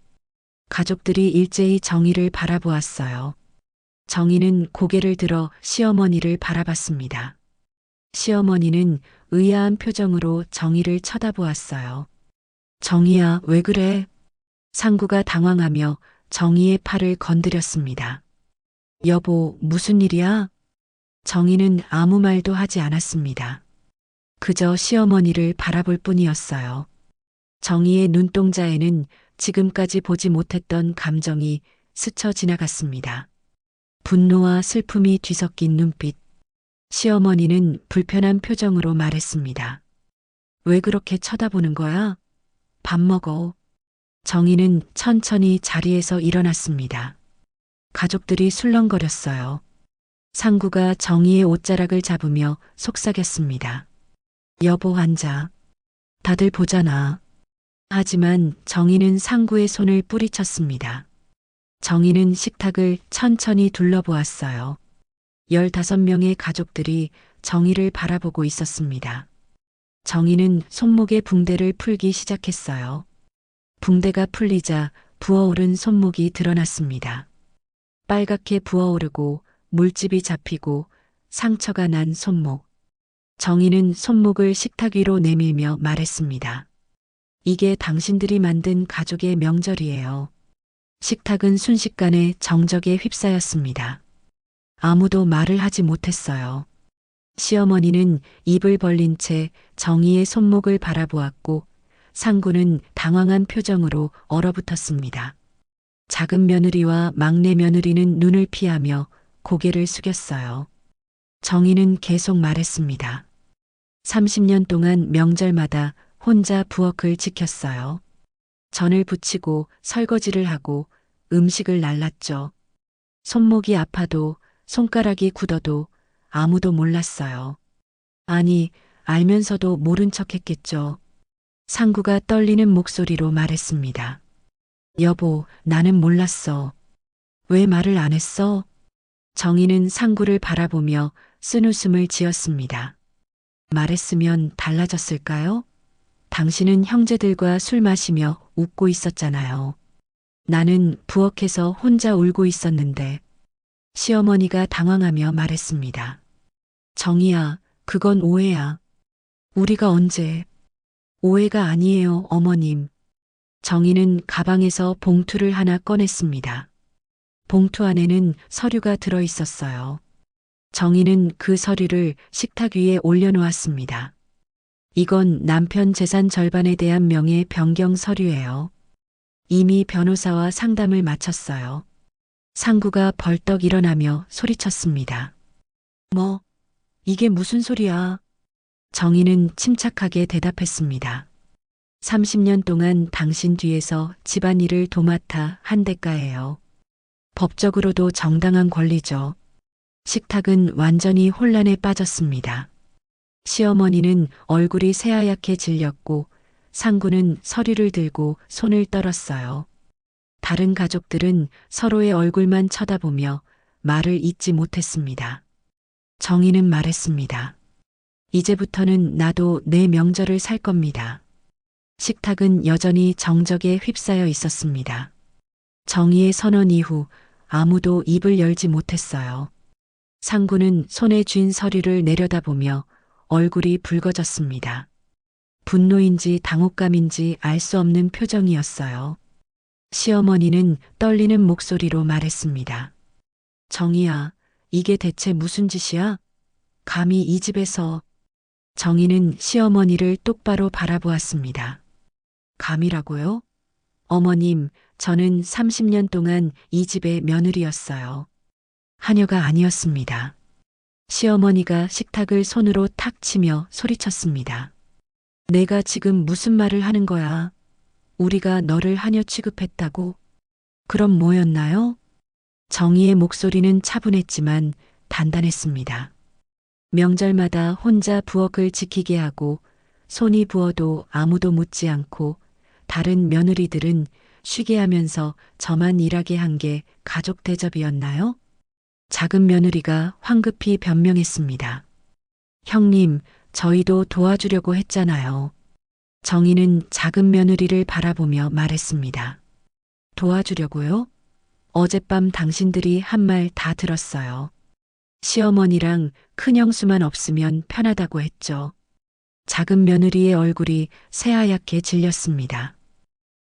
가족들이 일제히 정희를 바라보았어요. 정희는 고개를 들어 시어머니를 바라봤습니다. 시어머니는 의아한 표정으로 정희를 쳐다보았어요. 정희야, 왜 그래? 상구가 당황하며 정희의 팔을 건드렸습니다. 여보, 무슨 일이야? 정희는 아무 말도 하지 않았습니다. 그저 시어머니를 바라볼 뿐이었어요. 정희의 눈동자에는 지금까지 보지 못했던 감정이 스쳐 지나갔습니다. 분노와 슬픔이 뒤섞인 눈빛. 시어머니는 불편한 표정으로 말했습니다. 왜 그렇게 쳐다보는 거야? 밥 먹어. 정희는 천천히 자리에서 일어났습니다. 가족들이 술렁거렸어요. 상구가 정희의 옷자락을 잡으며 속삭였습니다. 여보 앉아. 다들 보잖아. 하지만 정희는 상구의 손을 뿌리쳤습니다. 정희는 식탁을 천천히 둘러보았어요. 15명의 가족들이 정희를 바라보고 있었습니다. 정희는 손목의 붕대를 풀기 시작했어요. 붕대가 풀리자 부어오른 손목이 드러났습니다. 빨갛게 부어오르고 물집이 잡히고 상처가 난 손목. 정희는 손목을 식탁 위로 내밀며 말했습니다. 이게 당신들이 만든 가족의 명절이에요. 식탁은 순식간에 정적에 휩싸였습니다. 아무도 말을 하지 못했어요. 시어머니는 입을 벌린 채 정희의 손목을 바라보았고 상구는 당황한 표정으로 얼어붙었습니다. 작은 며느리와 막내 며느리는 눈을 피하며 고개를 숙였어요. 정희는 계속 말했습니다. 30년 동안 명절마다 혼자 부엌을 지켰어요. 전을 부치고 설거지를 하고 음식을 날랐죠. 손목이 아파도 손가락이 굳어도 아무도 몰랐어요. 아니, 알면서도 모른 척 했겠죠. 상구가 떨리는 목소리로 말했습니다. 여보, 나는 몰랐어. 왜 말을 안 했어? 정희는 상구를 바라보며 쓴웃음을 지었습니다. 말했으면 달라졌을까요? 당신은 형제들과 술 마시며 웃고 있었잖아요. 나는 부엌에서 혼자 울고 있었는데. 시어머니가 당황하며 말했습니다. 정희야, 그건 오해야. 우리가 언제? 오해가 아니에요, 어머님. 정희는 가방에서 봉투를 하나 꺼냈습니다. 봉투 안에는 서류가 들어 있었어요. 정희는 그 서류를 식탁 위에 올려놓았습니다. 이건 남편 재산 절반에 대한 명예 변경 서류예요. 이미 변호사와 상담을 마쳤어요. 상구가 벌떡 일어나며 소리쳤습니다. 뭐, 이게 무슨 소리야? 정희는 침착하게 대답했습니다. 30년 동안 당신 뒤에서 집안일을 도맡아 한 대가예요. 법적으로도 정당한 권리죠. 식탁은 완전히 혼란에 빠졌습니다. 시어머니는 얼굴이 새하얗게 질렸고 상구는 서류를 들고 손을 떨었어요. 다른 가족들은 서로의 얼굴만 쳐다보며 말을 잇지 못했습니다. 정희는 말했습니다. 이제부터는 나도 내 명절을 살 겁니다. 식탁은 여전히 정적에 휩싸여 있었습니다. 정희의 선언 이후 아무도 입을 열지 못했어요. 상구는 손에 쥔 서류를 내려다보며 얼굴이 붉어졌습니다. 분노인지 당혹감인지 알 수 없는 표정이었어요. 시어머니는 떨리는 목소리로 말했습니다. 정희야, 이게 대체 무슨 짓이야? 감히 이 집에서. 정희는 시어머니를 똑바로 바라보았습니다. 감이라고요? 어머님, 저는 30년 동안 이 집의 며느리였어요. 하녀가 아니었습니다. 시어머니가 식탁을 손으로 탁 치며 소리쳤습니다. 내가 지금 무슨 말을 하는 거야? 우리가 너를 하녀 취급했다고? 그럼 뭐였나요? 정희의 목소리는 차분했지만 단단했습니다. 명절마다 혼자 부엌을 지키게 하고 손이 부어도 아무도 묻지 않고 다른 며느리들은 쉬게 하면서 저만 일하게 한 게 가족 대접이었나요? 작은 며느리가 황급히 변명했습니다. 형님, 저희도 도와주려고 했잖아요. 정희는 작은 며느리를 바라보며 말했습니다. 도와주려고요? 어젯밤 당신들이 한 말 다 들었어요. 시어머니랑 큰형수만 없으면 편하다고 했죠. 작은 며느리의 얼굴이 새하얗게 질렸습니다.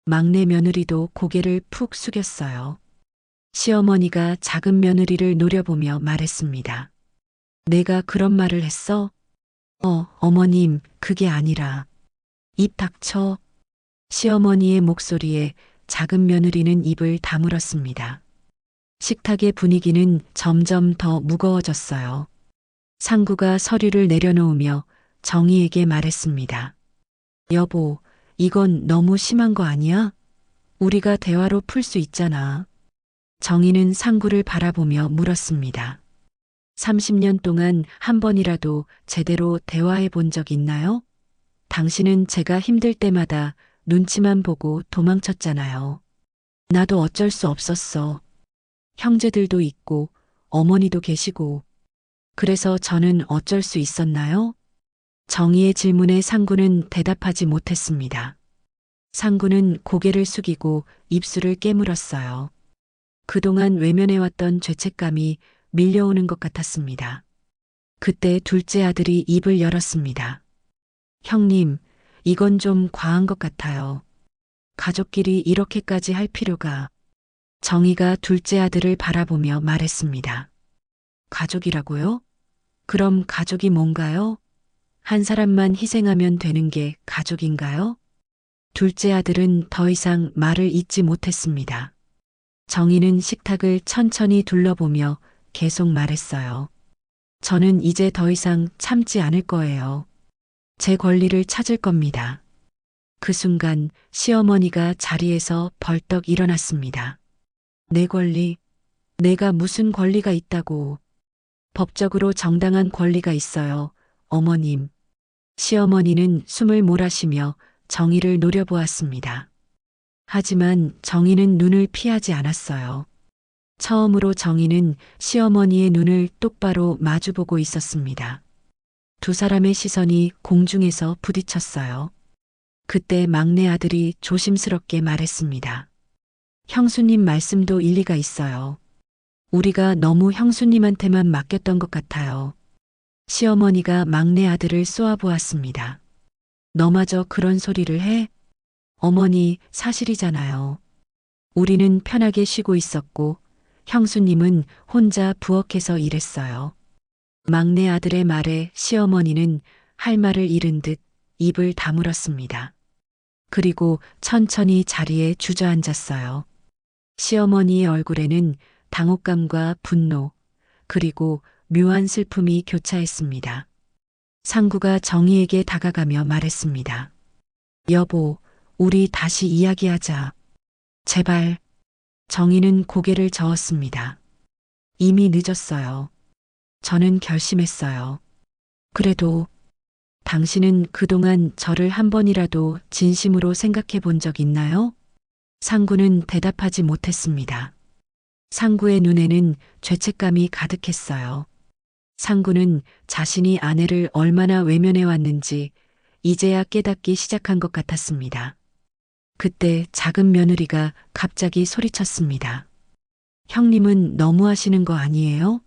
막내 며느리도 고개를 푹 숙였어요. 시어머니가 작은 며느리를 노려보며 말했습니다. 내가 그런 말을 했어? 어머님, 그게 아니라. 입 닥쳐. 시어머니의 목소리에 작은 며느리는 입을 다물었습니다. 식탁의 분위기는 점점 더 무거워졌어요. 상구가 서류를 내려놓으며 정희에게 말했습니다. 여보, 이건 너무 심한 거 아니야? 우리가 대화로 풀 수 있잖아. 정희는 상구를 바라보며 물었습니다. 30년 동안 한 번이라도 제대로 대화해 본 적 있나요? 당신은 제가 힘들 때마다 눈치만 보고 도망쳤잖아요. 나도 어쩔 수 없었어. 형제들도 있고 어머니도 계시고. 그래서 저는 어쩔 수 있었나요? 정희의 질문에 상구는 대답하지 못했습니다. 상구는 고개를 숙이고 입술을 깨물었어요. 그동안 외면해왔던 죄책감이 밀려오는 것 같았습니다. 그때 둘째 아들이 입을 열었습니다. 형님, 이건 좀 과한 것 같아요. 가족끼리 이렇게까지 할 필요가. 정희가 둘째 아들을 바라보며 말했습니다. 가족이라고요? 그럼 가족이 뭔가요? 한 사람만 희생하면 되는 게 가족인가요? 둘째 아들은 더 이상 말을 잇지 못했습니다. 정희는 식탁을 천천히 둘러보며 계속 말했어요. 저는 이제 더 이상 참지 않을 거예요. 제 권리를 찾을 겁니다. 그 순간 시어머니가 자리에서 벌떡 일어났습니다. 내 권리? 내가 무슨 권리가 있다고. 법적으로 정당한 권리가 있어요, 어머님. 시어머니는 숨을 몰아쉬며 정희를 노려보았습니다. 하지만 정희는 눈을 피하지 않았어요. 처음으로 정희는 시어머니의 눈을 똑바로 마주보고 있었습니다. 두 사람의 시선이 공중에서 부딪혔어요. 그때 막내 아들이 조심스럽게 말했습니다. 형수님 말씀도 일리가 있어요. 우리가 너무 형수님한테만 맡겼던 것 같아요. 시어머니가 막내 아들을 쏘아보았습니다. 너마저 그런 소리를 해? 어머니, 사실이잖아요. 우리는 편하게 쉬고 있었고 형수님은 혼자 부엌에서 일했어요. 막내 아들의 말에 시어머니는 할 말을 잃은 듯 입을 다물었습니다. 그리고 천천히 자리에 주저앉았어요. 시어머니의 얼굴에는 당혹감과 분노, 그리고 묘한 슬픔이 교차했습니다. 상구가 정희에게 다가가며 말했습니다. 여보, 우리 다시 이야기하자. 제발. 정희는 고개를 저었습니다. 이미 늦었어요. 저는 결심했어요. 그래도 당신은 그동안 저를 한 번이라도 진심으로 생각해 본 적 있나요? 상구는 대답하지 못했습니다. 상구의 눈에는 죄책감이 가득했어요. 상구는 자신이 아내를 얼마나 외면해 왔는지 이제야 깨닫기 시작한 것 같았습니다. 그때 작은 며느리가 갑자기 소리쳤습니다. 형님은 너무하시는 거 아니에요?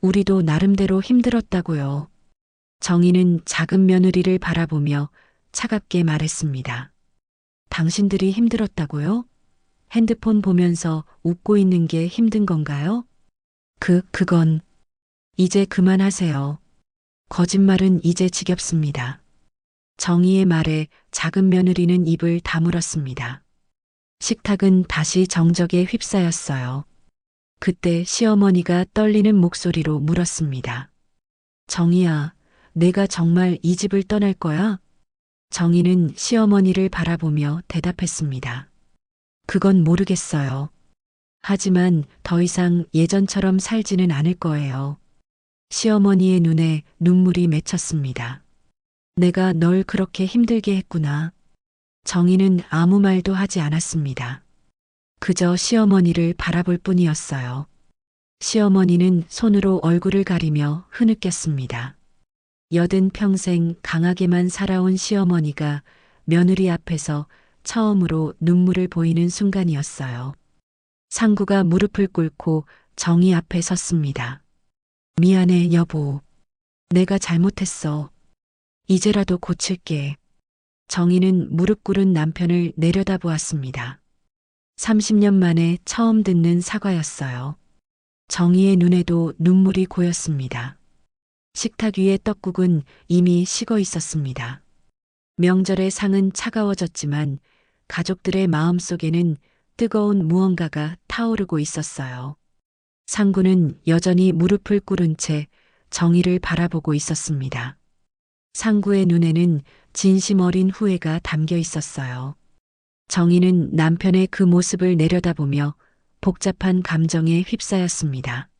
우리도 나름대로 힘들었다고요. 정희는 작은 며느리를 바라보며 차갑게 말했습니다. 당신들이 힘들었다고요? 핸드폰 보면서 웃고 있는 게 힘든 건가요? 그건 이제 그만하세요. 거짓말은 이제 지겹습니다. 정희의 말에 작은 며느리는 입을 다물었습니다. 식탁은 다시 정적에 휩싸였어요. 그때 시어머니가 떨리는 목소리로 물었습니다. 정희야, 내가 정말 이 집을 떠날 거야? 정희는 시어머니를 바라보며 대답했습니다. 그건 모르겠어요. 하지만 더 이상 예전처럼 살지는 않을 거예요. 시어머니의 눈에 눈물이 맺혔습니다. 내가 널 그렇게 힘들게 했구나. 정희는 아무 말도 하지 않았습니다. 그저 시어머니를 바라볼 뿐이었어요. 시어머니는 손으로 얼굴을 가리며 흐느꼈습니다. 여든 평생 강하게만 살아온 시어머니가 며느리 앞에서 처음으로 눈물을 보이는 순간이었어요. 상구가 무릎을 꿇고 정희 앞에 섰습니다. 미안해, 여보. 내가 잘못했어. 이제라도 고칠게. 정희는 무릎 꿇은 남편을 내려다보았습니다. 30년 만에 처음 듣는 사과였어요. 정희의 눈에도 눈물이 고였습니다. 식탁 위의 떡국은 이미 식어 있었습니다. 명절의 상은 차가워졌지만 가족들의 마음속에는 뜨거운 무언가가 타오르고 있었어요. 상구는 여전히 무릎을 꿇은 채 정희를 바라보고 있었습니다. 상구의 눈에는 진심 어린 후회가 담겨 있었어요. 정희는 남편의 그 모습을 내려다보며 복잡한 감정에 휩싸였습니다.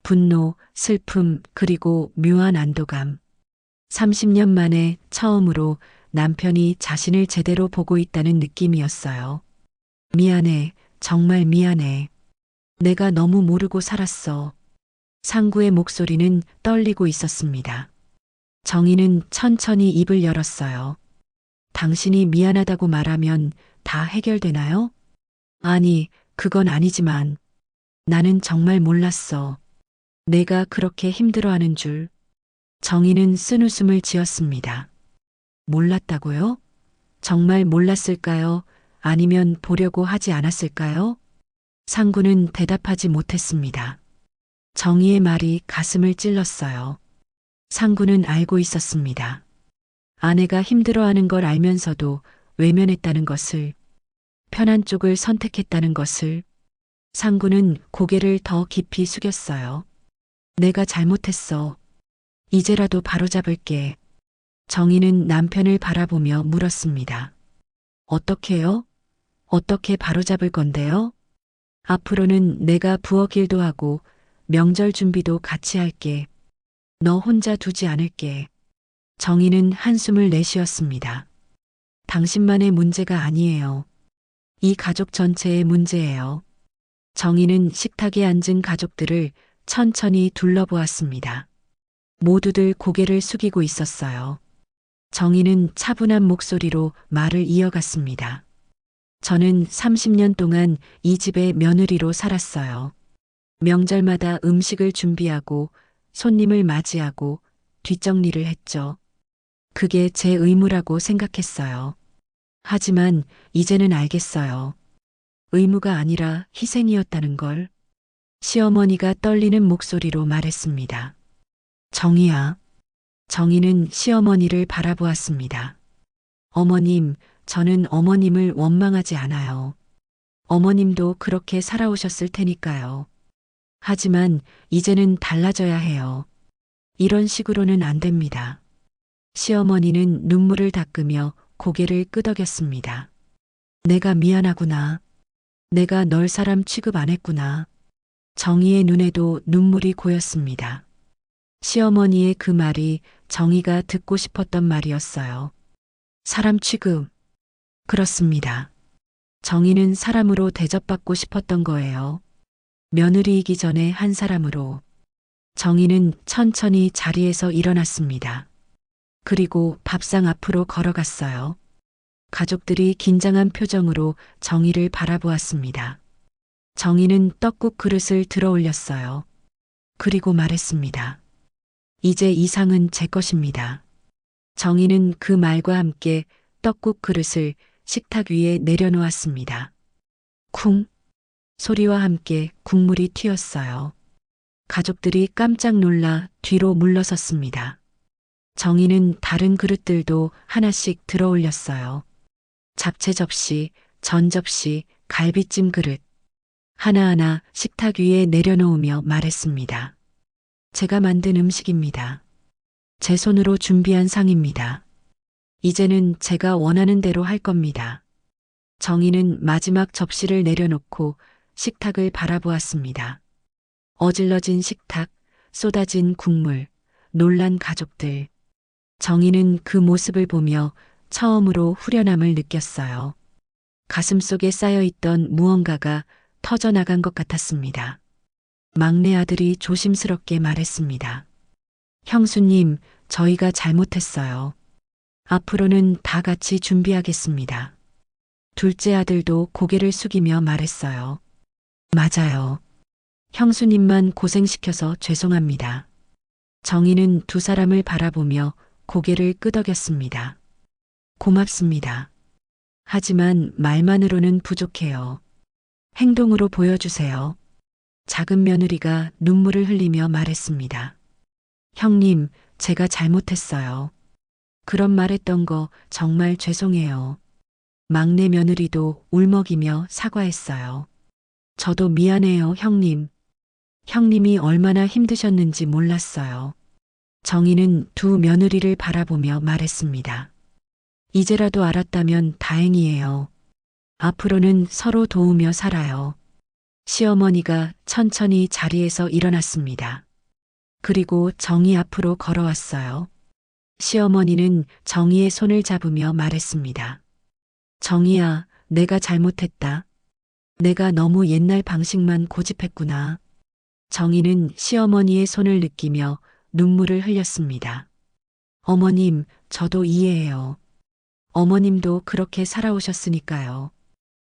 분노, 슬픔, 그리고 묘한 안도감. 30년 만에 처음으로 남편이 자신을 제대로 보고 있다는 느낌이었어요. 미안해, 정말 미안해. 내가 너무 모르고 살았어. 상구의 목소리는 떨리고 있었습니다. 정희는 천천히 입을 열었어요. 당신이 미안하다고 말하면 다 해결되나요? 아니, 그건 아니지만 나는 정말 몰랐어. 내가 그렇게 힘들어하는 줄. 정희는 쓴웃음을 지었습니다. 몰랐다고요? 정말 몰랐을까요? 아니면 보려고 하지 않았을까요? 상구는 대답하지 못했습니다. 정희의 말이 가슴을 찔렀어요. 상구는 알고 있었습니다. 아내가 힘들어하는 걸 알면서도 외면했다는 것을, 편한 쪽을 선택했다는 것을. 상구는 고개를 더 깊이 숙였어요. 내가 잘못했어. 이제라도 바로잡을게. 정희는 남편을 바라보며 물었습니다. 어떻게요? 어떻게 바로잡을 건데요? 앞으로는 내가 부엌일도 하고 명절 준비도 같이 할게. 너 혼자 두지 않을게. 정희는 한숨을 내쉬었습니다. 당신만의 문제가 아니에요. 이 가족 전체의 문제예요. 정희는 식탁에 앉은 가족들을 천천히 둘러보았습니다. 모두들 고개를 숙이고 있었어요. 정희는 차분한 목소리로 말을 이어갔습니다. 저는 30년 동안 이 집의 며느리로 살았어요. 명절마다 음식을 준비하고 손님을 맞이하고 뒷정리를 했죠. 그게 제 의무라고 생각했어요. 하지만 이제는 알겠어요. 의무가 아니라 희생이었다는 걸. 시어머니가 떨리는 목소리로 말했습니다. 정희야. 정희는 시어머니를 바라보았습니다. 어머님, 저는 어머님을 원망하지 않아요. 어머님도 그렇게 살아오셨을 테니까요. 하지만 이제는 달라져야 해요. 이런 식으로는 안 됩니다. 시어머니는 눈물을 닦으며 고개를 끄덕였습니다. 내가 미안하구나. 내가 널 사람 취급 안 했구나. 정희의 눈에도 눈물이 고였습니다. 시어머니의 그 말이 정희가 듣고 싶었던 말이었어요. 사람 취급. 그렇습니다. 정희는 사람으로 대접받고 싶었던 거예요. 며느리이기 전에 한 사람으로. 정희는 천천히 자리에서 일어났습니다. 그리고 밥상 앞으로 걸어갔어요. 가족들이 긴장한 표정으로 정희를 바라보았습니다. 정희는 떡국 그릇을 들어 올렸어요. 그리고 말했습니다. 이제 이 상은 제 것입니다. 정희는 그 말과 함께 떡국 그릇을 식탁 위에 내려놓았습니다. 쿵 소리와 함께 국물이 튀었어요. 가족들이 깜짝 놀라 뒤로 물러섰습니다. 정희는 다른 그릇들도 하나씩 들어 올렸어요. 잡채 접시, 전 접시, 갈비찜 그릇. 하나하나 식탁 위에 내려놓으며 말했습니다. 제가 만든 음식입니다. 제 손으로 준비한 상입니다. 이제는 제가 원하는 대로 할 겁니다. 정희는 마지막 접시를 내려놓고 식탁을 바라보았습니다. 어질러진 식탁, 쏟아진 국물, 놀란 가족들. 정희는 그 모습을 보며 처음으로 후련함을 느꼈어요. 가슴속에 쌓여있던 무언가가 터져나간 것 같았습니다. 막내 아들이 조심스럽게 말했습니다. 형수님, 저희가 잘못했어요. 앞으로는 다 같이 준비하겠습니다. 둘째 아들도 고개를 숙이며 말했어요. 맞아요. 형수님만 고생시켜서 죄송합니다. 정희는 두 사람을 바라보며 고개를 끄덕였습니다. 고맙습니다. 하지만 말만으로는 부족해요. 행동으로 보여주세요. 작은 며느리가 눈물을 흘리며 말했습니다. 형님, 제가 잘못했어요. 그런 말했던 거 정말 죄송해요. 막내 며느리도 울먹이며 사과했어요. 저도 미안해요, 형님. 형님이 얼마나 힘드셨는지 몰랐어요. 정희는 두 며느리를 바라보며 말했습니다. 이제라도 알았다면 다행이에요. 앞으로는 서로 도우며 살아요. 시어머니가 천천히 자리에서 일어났습니다. 그리고 정희 앞으로 걸어왔어요. 시어머니는 정희의 손을 잡으며 말했습니다. 정희야, 내가 잘못했다. 내가 너무 옛날 방식만 고집했구나. 정희는 시어머니의 손을 느끼며 눈물을 흘렸습니다. 어머님, 저도 이해해요. 어머님도 그렇게 살아오셨으니까요.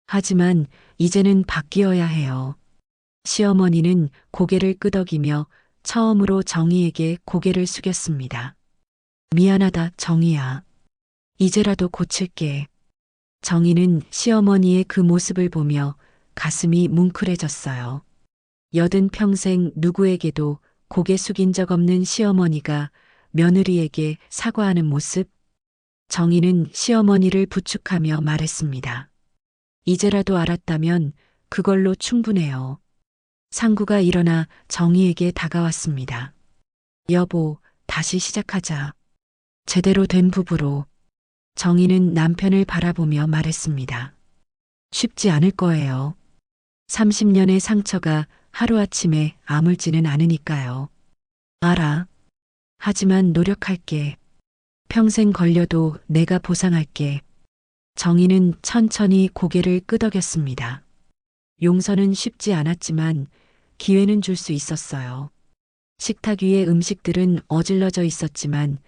하지만 이제는 바뀌어야 해요. 시어머니는 고개를 끄덕이며 처음으로 정희에게 고개를 숙였습니다. 미안하다, 정희야. 이제라도 고칠게. 정희는 시어머니의 그 모습을 보며 가슴이 뭉클해졌어요. 여든 평생 누구에게도 고개 숙인 적 없는 시어머니가 며느리에게 사과하는 모습. 정희는 시어머니를 부축하며 말했습니다. 이제라도 알았다면 그걸로 충분해요. 상구가 일어나 정희에게 다가왔습니다. 여보, 다시 시작하자. 제대로 된 부부로. 정희는 남편을 바라보며 말했습니다. 쉽지 않을 거예요. 30년의 상처가 하루아침에 아물지는 않으니까요. 알아. 하지만 노력할게. 평생 걸려도 내가 보상할게. 정희는 천천히 고개를 끄덕였습니다. 용서는 쉽지 않았지만 기회는 줄 수 있었어요. 식탁 위의 음식들은 어질러져 있었지만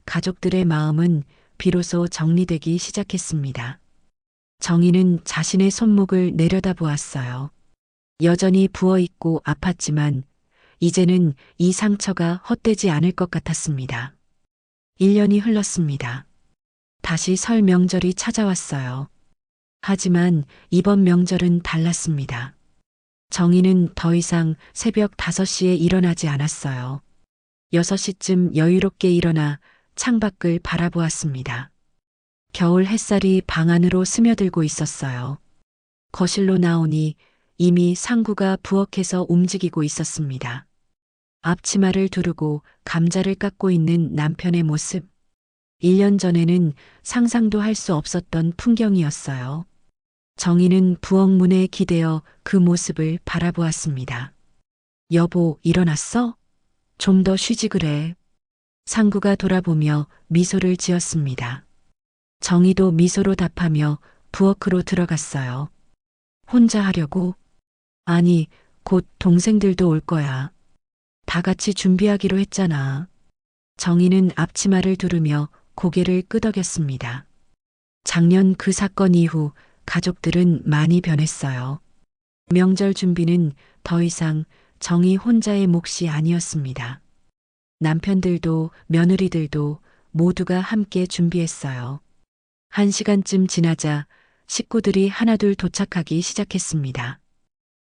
가족들의 마음은 비로소 정리되기 시작했습니다. 정희는 자신의 손목을 내려다보았어요. 여전히 부어있고 아팠지만 이제는 이 상처가 헛되지 않을 것 같았습니다. 1년이 흘렀습니다. 다시 설 명절이 찾아왔어요. 하지만 이번 명절은 달랐습니다. 정희는 더 이상 새벽 5시에 일어나지 않았어요. 6시쯤 여유롭게 일어나 창밖을 바라보았습니다. 겨울 햇살이 방 안으로 스며들고 있었어요. 거실로 나오니 이미 상구가 부엌에서 움직이고 있었습니다. 앞치마를 두르고 감자를 깎고 있는 남편의 모습. 1년 전에는 상상도 할 수 없었던 풍경이었어요. 정희는 부엌 문에 기대어 그 모습을 바라보았습니다. 여보, 일어났어? 좀 더 쉬지 그래. 상구가 돌아보며 미소를 지었습니다. 정희도 미소로 답하며 부엌으로 들어갔어요. 혼자 하려고? 아니, 곧 동생들도 올 거야. 다 같이 준비하기로 했잖아. 정희는 앞치마를 두르며 고개를 끄덕였습니다. 작년 그 사건 이후 가족들은 많이 변했어요. 명절 준비는 더 이상 정희 혼자의 몫이 아니었습니다. 남편들도 며느리들도 모두가 함께 준비했어요. 1시간쯤 지나자 식구들이 하나둘 도착하기 시작했습니다.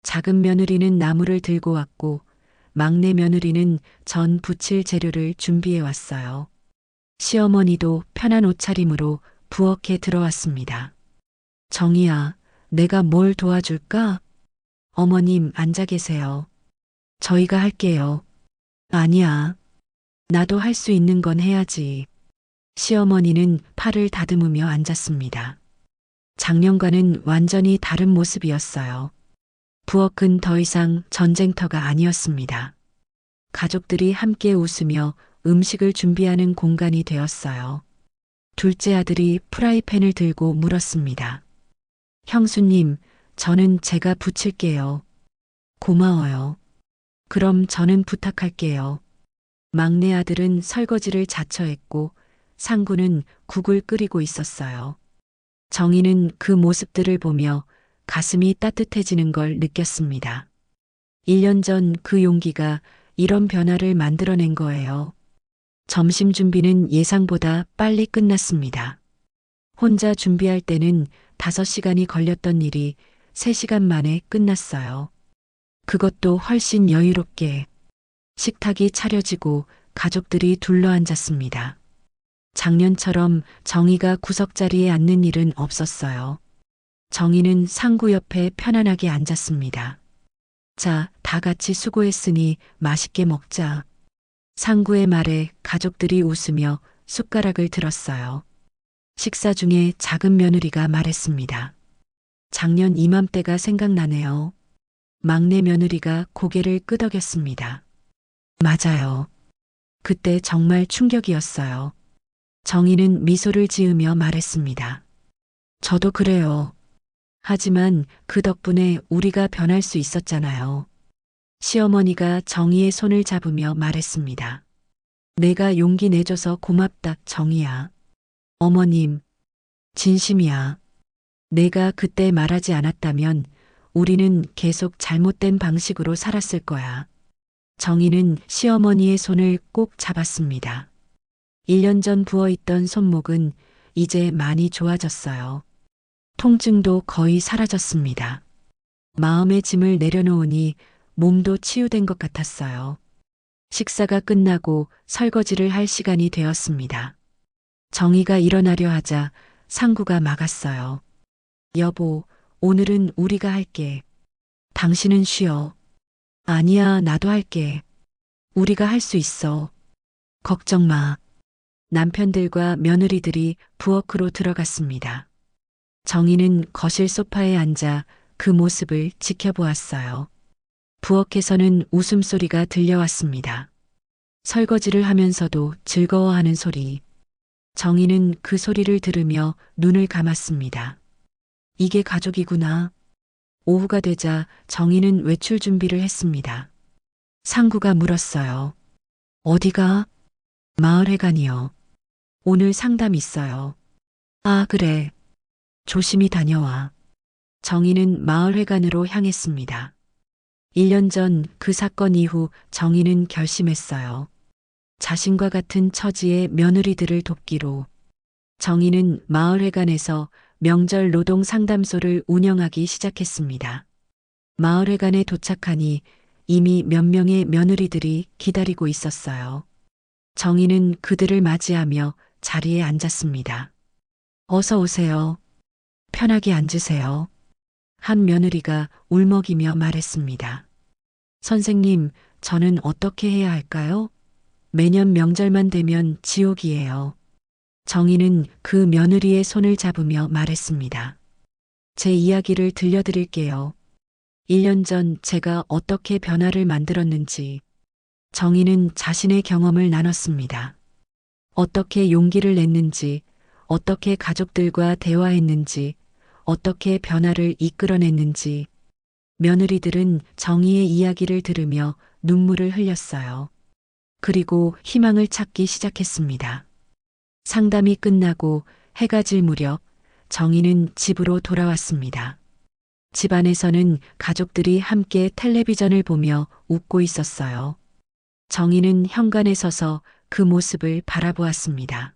작은 며느리는 나무를 들고 왔고 막내 며느리는 전 부칠 재료를 준비해 왔어요. 시어머니도 편한 옷차림으로 부엌에 들어왔습니다. 정희야, 내가 뭘 도와줄까? 어머님, 앉아 계세요. 저희가 할게요. 아니야. 나도 할 수 있는 건 해야지. 시어머니는 팔을 다듬으며 앉았습니다. 작년과는 완전히 다른 모습이었어요. 부엌은 더 이상 전쟁터가 아니었습니다. 가족들이 함께 웃으며 음식을 준비하는 공간이 되었어요. 둘째 아들이 프라이팬을 들고 물었습니다. 형수님, 저는 제가 부칠게요. 고마워요. 그럼 저는 부탁할게요. 막내 아들은 설거지를 자처했고 상구는 국을 끓이고 있었어요. 정희는 그 모습들을 보며 가슴이 따뜻해지는 걸 느꼈습니다. 1년 전 그 용기가 이런 변화를 만들어낸 거예요. 점심 준비는 예상보다 빨리 끝났습니다. 혼자 준비할 때는 5시간이 걸렸던 일이 3시간 만에 끝났어요. 그것도 훨씬 여유롭게. 식탁이 차려지고 가족들이 둘러앉았습니다. 작년처럼 정희가 구석자리에 앉는 일은 없었어요. 정희는 상구 옆에 편안하게 앉았습니다. 자, 다 같이 수고했으니 맛있게 먹자. 상구의 말에 가족들이 웃으며 숟가락을 들었어요. 식사 중에 작은 며느리가 말했습니다. 작년 이맘때가 생각나네요. 막내 며느리가 고개를 끄덕였습니다. 맞아요. 그때 정말 충격이었어요. 정희는 미소를 지으며 말했습니다. 저도 그래요. 하지만 그 덕분에 우리가 변할 수 있었잖아요. 시어머니가 정희의 손을 잡으며 말했습니다. 내가 용기 내줘서 고맙다, 정희야. 어머님, 진심이야. 내가 그때 말하지 않았다면 우리는 계속 잘못된 방식으로 살았을 거야. 정희는 시어머니의 손을 꼭 잡았습니다. 1년 전 부어있던 손목은 이제 많이 좋아졌어요. 통증도 거의 사라졌습니다. 마음의 짐을 내려놓으니 몸도 치유된 것 같았어요. 식사가 끝나고 설거지를 할 시간이 되었습니다. 정희가 일어나려 하자 상구가 막았어요. 여보, 오늘은 우리가 할게. 당신은 쉬어. 아니야, 나도 할게. 우리가 할 수 있어. 걱정 마. 남편들과 며느리들이 부엌으로 들어갔습니다. 정희는 거실 소파에 앉아 그 모습을 지켜보았어요. 부엌에서는 웃음소리가 들려왔습니다. 설거지를 하면서도 즐거워하는 소리. 정희는 그 소리를 들으며 눈을 감았습니다. 이게 가족이구나. 오후가 되자 정희는 외출 준비를 했습니다. 상구가 물었어요. 어디가? 마을회관이요. 오늘 상담 있어요. 아, 그래. 조심히 다녀와. 정희는 마을회관으로 향했습니다. 1년 전 그 사건 이후 정희는 결심했어요. 자신과 같은 처지의 며느리들을 돕기로. 정희는 마을회관에서 명절 노동 상담소를 운영하기 시작했습니다. 마을회관에 도착하니 이미 몇 명의 며느리들이 기다리고 있었어요. 정희는 그들을 맞이하며 자리에 앉았습니다. 어서 오세요. 편하게 앉으세요. 한 며느리가 울먹이며 말했습니다. 선생님, 저는 어떻게 해야 할까요? 매년 명절만 되면 지옥이에요. 정희는 그 며느리의 손을 잡으며 말했습니다. 제 이야기를 들려드릴게요. 1년 전 제가 어떻게 변화를 만들었는지. 정희는 자신의 경험을 나눴습니다. 어떻게 용기를 냈는지, 어떻게 가족들과 대화했는지, 어떻게 변화를 이끌어냈는지. 며느리들은 정희의 이야기를 들으며 눈물을 흘렸어요. 그리고 희망을 찾기 시작했습니다. 상담이 끝나고 해가 질 무렵 정희는 집으로 돌아왔습니다. 집안에서는 가족들이 함께 텔레비전을 보며 웃고 있었어요. 정희는 현관에 서서 그 모습을 바라보았습니다.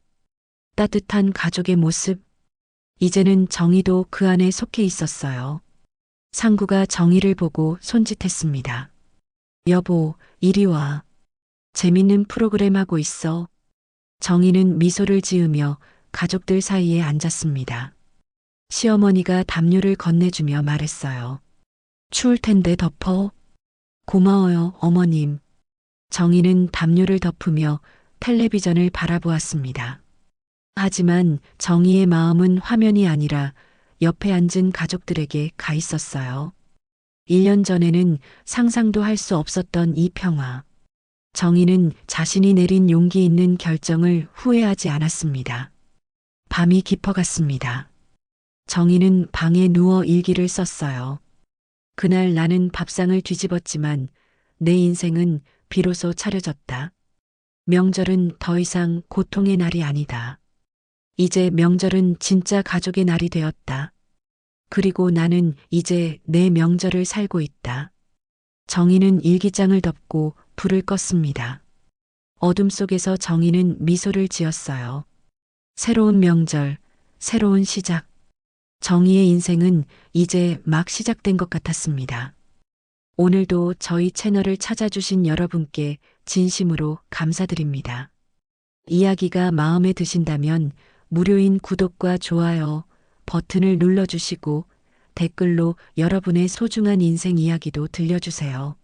따뜻한 가족의 모습. 이제는 정희도 그 안에 속해 있었어요. 상구가 정희를 보고 손짓했습니다. 여보, 이리 와. 재밌는 프로그램 하고 있어. 정희는 미소를 지으며 가족들 사이에 앉았습니다. 시어머니가 담요를 건네주며 말했어요. 추울 텐데 덮어. 고마워요, 어머님. 정희는 담요를 덮으며 텔레비전을 바라보았습니다. 하지만 정희의 마음은 화면이 아니라 옆에 앉은 가족들에게 가 있었어요. 1년 전에는 상상도 할 수 없었던 이 평화. 정희는 자신이 내린 용기 있는 결정을 후회하지 않았습니다. 밤이 깊어갔습니다. 정희는 방에 누워 일기를 썼어요. 그날 나는 밥상을 뒤집었지만 내 인생은 비로소 차려졌다. 명절은 더 이상 고통의 날이 아니다. 이제 명절은 진짜 가족의 날이 되었다. 그리고 나는 이제 내 명절을 살고 있다. 정희는 일기장을 덮고 불을 껐습니다. 어둠 속에서 정희는 미소를 지었어요. 새로운 명절, 새로운 시작. 정희의 인생은 이제 막 시작된 것 같았습니다. 오늘도 저희 채널을 찾아주신 여러분께 진심으로 감사드립니다. 이야기가 마음에 드신다면 무료인 구독과 좋아요 버튼을 눌러주시고 댓글로 여러분의 소중한 인생 이야기도 들려주세요.